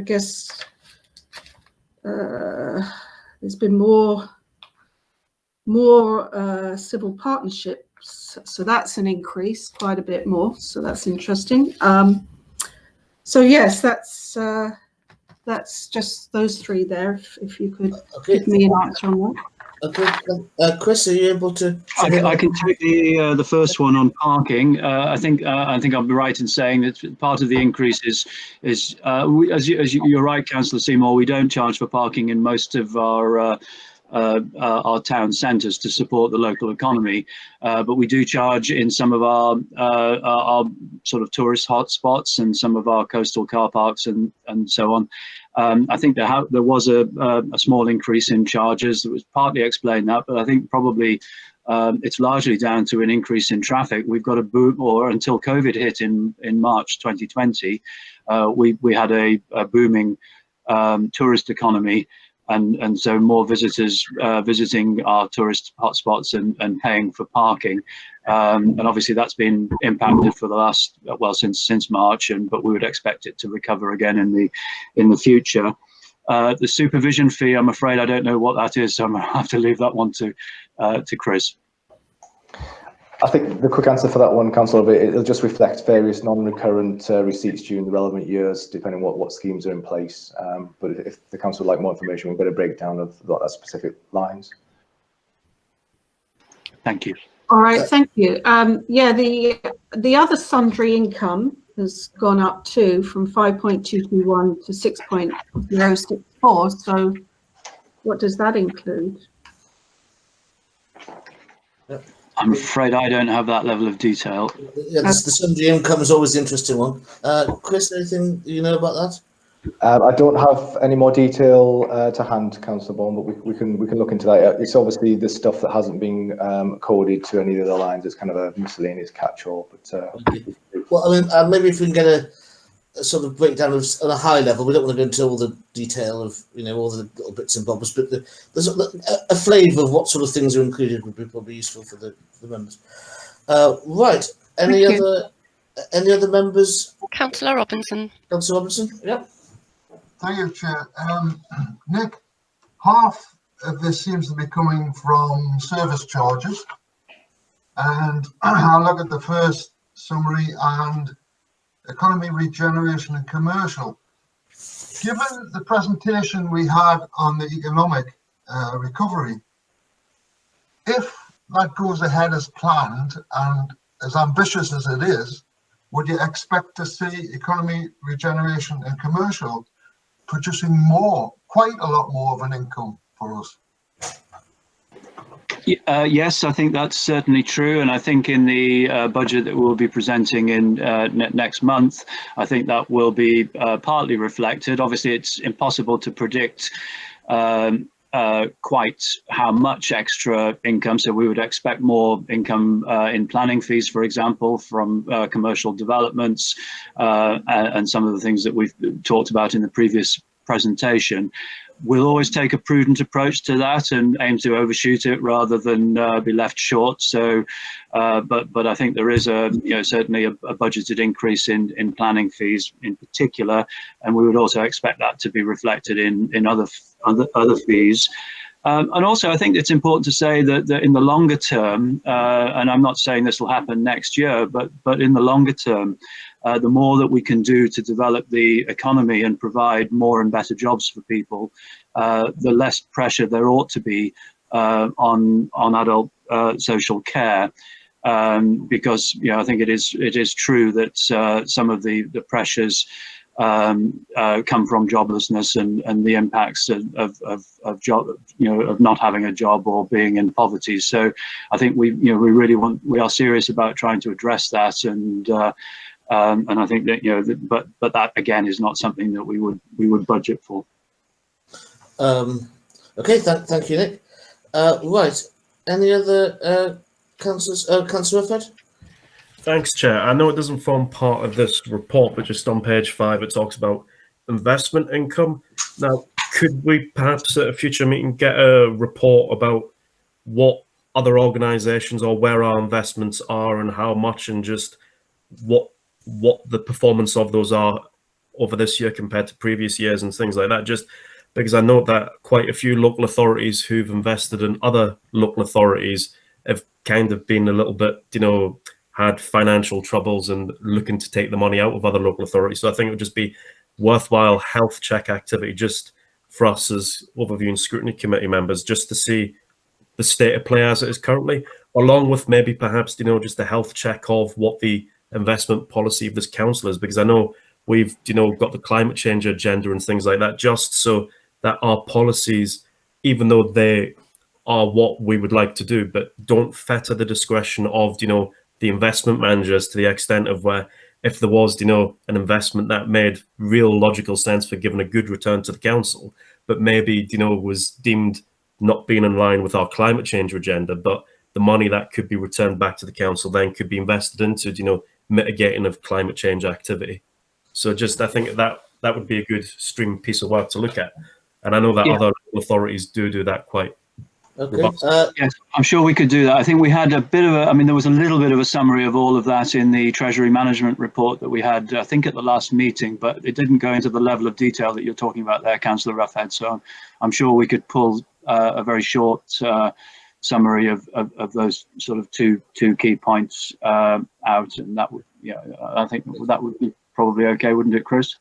guess there's been more civil partnerships, so that's an increase, quite a bit more. So that's interesting. So yes, that's just those three there. If you could give me an answer on that. Okay, Chris, are you able to? I can take the first one on parking. I think I'll be right in saying that part of the increase is as you're right, Councillor Seymour, we don't charge for parking in most of our town centres to support the local economy, but we do charge in some of our sort of tourist hotspots and some of our coastal car parks and so on. I think there was a small increase in charges that was partly explained that, but I think probably it's largely down to an increase in traffic. We've got a boom, or until COVID hit in March 2020, we had a booming tourist economy. And so more visitors visiting our tourist hotspots and paying for parking, and obviously that's been impacted for the last since March, but we would expect it to recover again in the future. The supervision fee, I'm afraid I don't know what that is, so I'm going to have to leave that one to Chris. I think the quick answer for that one, Councillor, it'll just reflect various non-recurrent receipts during the relevant years, depending on what schemes are in place. But if the council would like more information, we've got a breakdown of that specific lines. Thank you. All right, thank you. Yeah, the other sundry income has gone up too, from 5.221 to 6.064. So what does that include? I'm afraid I don't have that level of detail. Yeah, the sundry income is always the interesting one. Chris, anything you know about that? I don't have any more detail to hand, Councillor Bourne, but we can look into that. It's obviously the stuff that hasn't been coded to any of the lines. It's kind of a miscellaneous catch-all. But well, I mean, maybe if we can get a sort of breakdown of, on a high level, we don't want to go into all the detail of all the little bits and bobs, but there's a flavour of what sort of things are included would be probably useful for the members. Right. Any other members? Councillor Robinson. Councillor Robinson. Yep. Thank you, Chair. Nick, half of this seems to be coming from service charges, and I'll look at the first summary and economy regeneration and commercial. Given the presentation we had on the economic recovery, if that goes ahead as planned and as ambitious as it is, would you expect to see economy regeneration and commercial producing quite a lot more of an income for us? Yes, I think that's certainly true, and I think in the budget that we'll be presenting in next month, I think that will be partly reflected. Obviously, it's impossible to predict quite how much extra income, so we would expect more income in planning fees, for example, from commercial developments and some of the things that we've talked about in the previous presentation. We'll always take a prudent approach to that and aim to overshoot it rather than be left short. So, but I think there is certainly a budgeted increase in planning fees in particular, and we would also expect that to be reflected in other fees. And also, I think it's important to say that in the longer term, and I'm not saying this will happen next year, but in the longer term, the more that we can do to develop the economy and provide more and better jobs for people, the less pressure there ought to be on adult social care. Because I think it is true that some of the pressures come from joblessness and the impacts of job, of not having a job or being in poverty. So I think we are serious about trying to address that, and I think that but that again is not something that we would budget for. Okay, thank you, Nick. Right, any other councillors? Councillor Fed? Thanks, Chair. I know it doesn't form part of this report, but just on page 5, it talks about investment income. Now, could we perhaps at a future meeting get a report about what other organisations or where our investments are and how much, and just what the performance of those are over this year compared to previous years and things like that? Just because I know that quite a few local authorities who've invested in other local authorities have kind of been a little bit, had financial troubles and looking to take the money out of other local authorities. So I think it would just be worthwhile health check activity just for us as overview and scrutiny committee members, just to see the state of play as it is currently, along with maybe perhaps, just a health check of what the investment policy of this council is, because I know we've, got the climate change agenda and things like that, just so that our policies, even though they are what we would like to do, but don't fetter the discretion of, the investment managers to the extent of where if there was, an investment that made real logical sense for giving a good return to the council, but maybe, was deemed not being in line with our climate change agenda, but the money that could be returned back to the council then could be invested into, mitigating of climate change activity. So I think that would be a good stream piece of work to look at. And I know that other authorities do that quite. Okay. Yes, I'm sure we could do that. I think we had a bit of there was a little bit of a summary of all of that in the Treasury Management report that we had, I think, at the last meeting, but it didn't go into the level of detail that you're talking about there, Councillor Roughhead. So I'm sure we could pull a very short summary of those sort of two key points out, and that would, I think that would be probably okay, wouldn't it, Chris?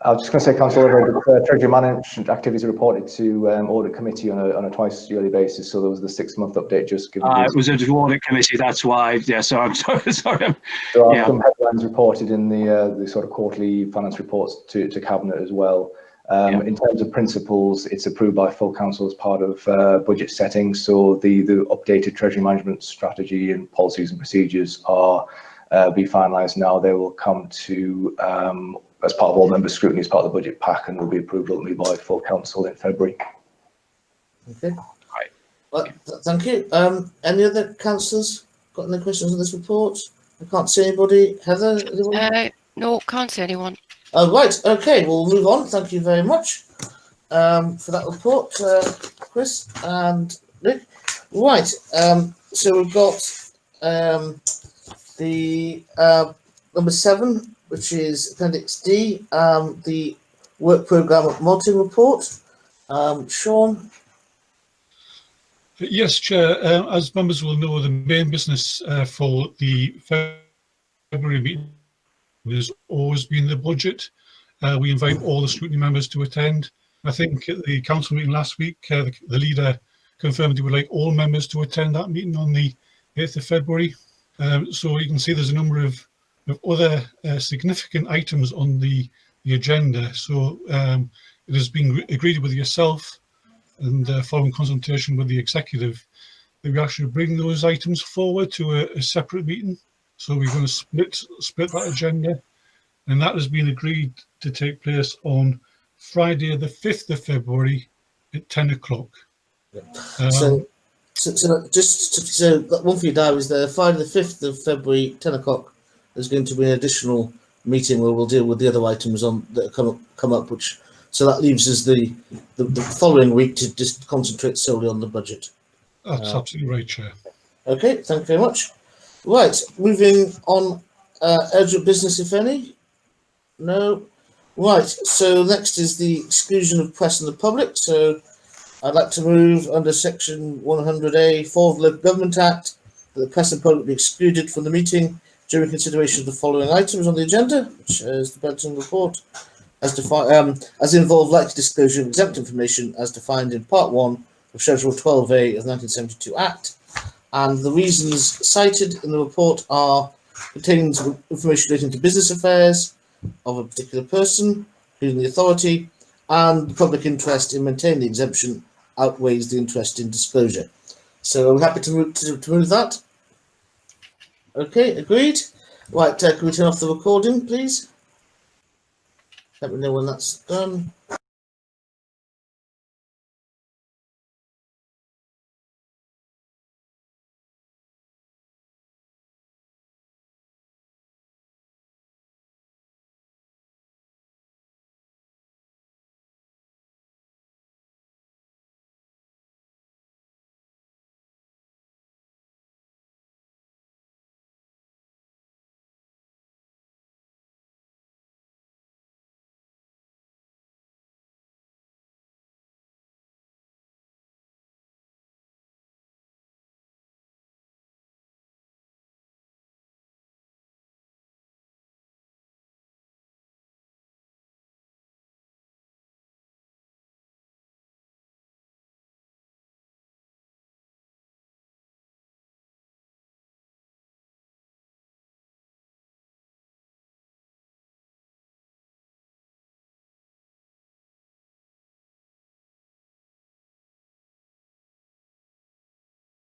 I was just going to say, Councillor, the Treasury Management activities are reported to Audit Committee on a twice yearly basis. So there was the 6-month update just given. It was a Audit Committee, that's why. Yeah, so I'm sorry. There are some headlines reported in the sort of quarterly finance reports to Cabinet as well. In terms of principles, it's approved by full council as part of budget setting. So the updated treasury management strategy and policies and procedures are be finalised now. They will come to as part of all member scrutiny as part of the budget pack, and will be approved ultimately by full council in February. Okay. Right. Well, thank you. Any other councillors got any questions on this report? I can't see anybody. Heather? No, can't see anyone. Oh, right. Okay, we'll move on. Thank you very much for that report, Chris and Nick. Right. So we've got the number 7, which is Appendix D, the work programme monitoring report. Sean? Yes, Chair. As members will know, the main business for the February meeting has always been the budget. We invite all the scrutiny members to attend. I think at the council meeting last week, the leader confirmed he would like all members to attend that meeting on the 8th of February. So you can see there's a number of other significant items on the agenda. So it has been agreed with yourself and following consultation with the executive that we actually bring those items forward to a separate meeting. So we're going to split that agenda, and that has been agreed to take place on Friday the 5th of February at 10 o'clock. So that one for your diary is there. Friday the 5th of February, 10 o'clock. There's going to be an additional meeting where we'll deal with the other items on that come up. Which so that leaves us the following week to just concentrate solely on the budget. That's absolutely right, Chair. Okay, thank you very much. Right, moving on. Urgent business, if any. No. Right. So next is the exclusion of press and the public. So I'd like to move under Section 100A of the Local Government Act that the press and public be excluded from the meeting during consideration of the following items on the agenda, which is the Benton report, as defined, as involve likely disclosure of exempt information as defined in Part 1 of Schedule 12A of the 1972 Act. And the reasons cited in the report are pertaining to information relating to business affairs of a particular person, including the authority, and the public interest in maintaining the exemption outweighs the interest in disclosure. So I'm happy to move that. Okay, agreed. Right, can we turn off the recording, please? Let me know when that's done.